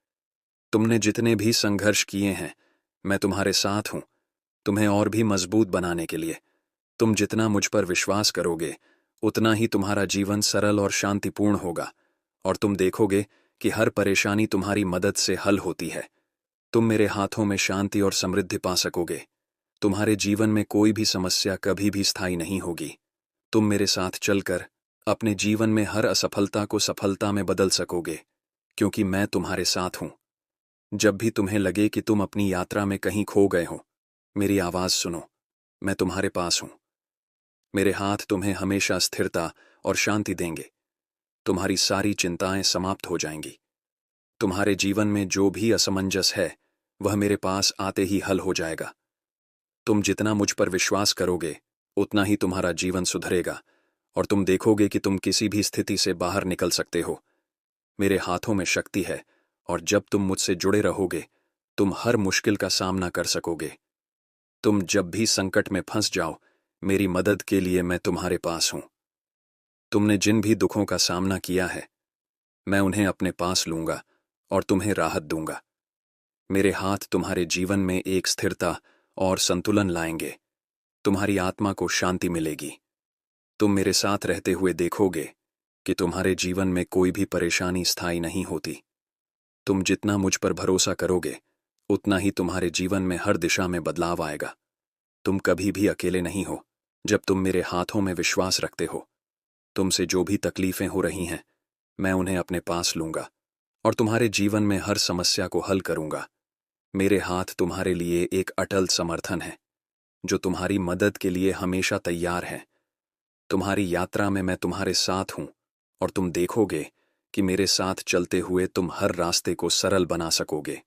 तुमने जितने भी संघर्ष किए हैं, मैं तुम्हारे साथ हूं, तुम्हें और भी मजबूत बनाने के लिए। तुम जितना मुझ पर विश्वास करोगे, उतना ही तुम्हारा जीवन सरल और शांतिपूर्ण होगा और तुम देखोगे कि हर परेशानी तुम्हारी मदद से हल होती है। तुम मेरे हाथों में शांति और समृद्धि पा सकोगे। तुम्हारे जीवन में कोई भी समस्या कभी भी स्थायी नहीं होगी। तुम मेरे साथ चलकर अपने जीवन में हर असफलता को सफलता में बदल सकोगे, क्योंकि मैं तुम्हारे साथ हूं। जब भी तुम्हें लगे कि तुम अपनी यात्रा में कहीं खो गए हो, मेरी आवाज सुनो, मैं तुम्हारे पास हूं। मेरे हाथ तुम्हें हमेशा स्थिरता और शांति देंगे। तुम्हारी सारी चिंताएं समाप्त हो जाएंगी। तुम्हारे जीवन में जो भी असमंजस है, वह मेरे पास आते ही हल हो जाएगा। तुम जितना मुझ पर विश्वास करोगे, उतना ही तुम्हारा जीवन सुधरेगा और तुम देखोगे कि तुम किसी भी स्थिति से बाहर निकल सकते हो। मेरे हाथों में शक्ति है और जब तुम मुझसे जुड़े रहोगे, तुम हर मुश्किल का सामना कर सकोगे। तुम जब भी संकट में फंस जाओ, मेरी मदद के लिए मैं तुम्हारे पास हूं। तुमने जिन भी दुखों का सामना किया है, मैं उन्हें अपने पास लूंगा और तुम्हें राहत दूंगा। मेरे हाथ तुम्हारे जीवन में एक स्थिरता और संतुलन लाएंगे। तुम्हारी आत्मा को शांति मिलेगी। तुम मेरे साथ रहते हुए देखोगे कि तुम्हारे जीवन में कोई भी परेशानी स्थायी नहीं होती। तुम जितना मुझ पर भरोसा करोगे, उतना ही तुम्हारे जीवन में हर दिशा में बदलाव आएगा। तुम कभी भी अकेले नहीं हो, जब तुम मेरे हाथों में विश्वास रखते हो। तुमसे जो भी तकलीफें हो रही हैं, मैं उन्हें अपने पास लूंगा और तुम्हारे जीवन में हर समस्या को हल करूंगा। मेरे हाथ तुम्हारे लिए एक अटल समर्थन है, जो तुम्हारी मदद के लिए हमेशा तैयार है। तुम्हारी यात्रा में मैं तुम्हारे साथ हूं और तुम देखोगे कि मेरे साथ चलते हुए तुम हर रास्ते को सरल बना सकोगे।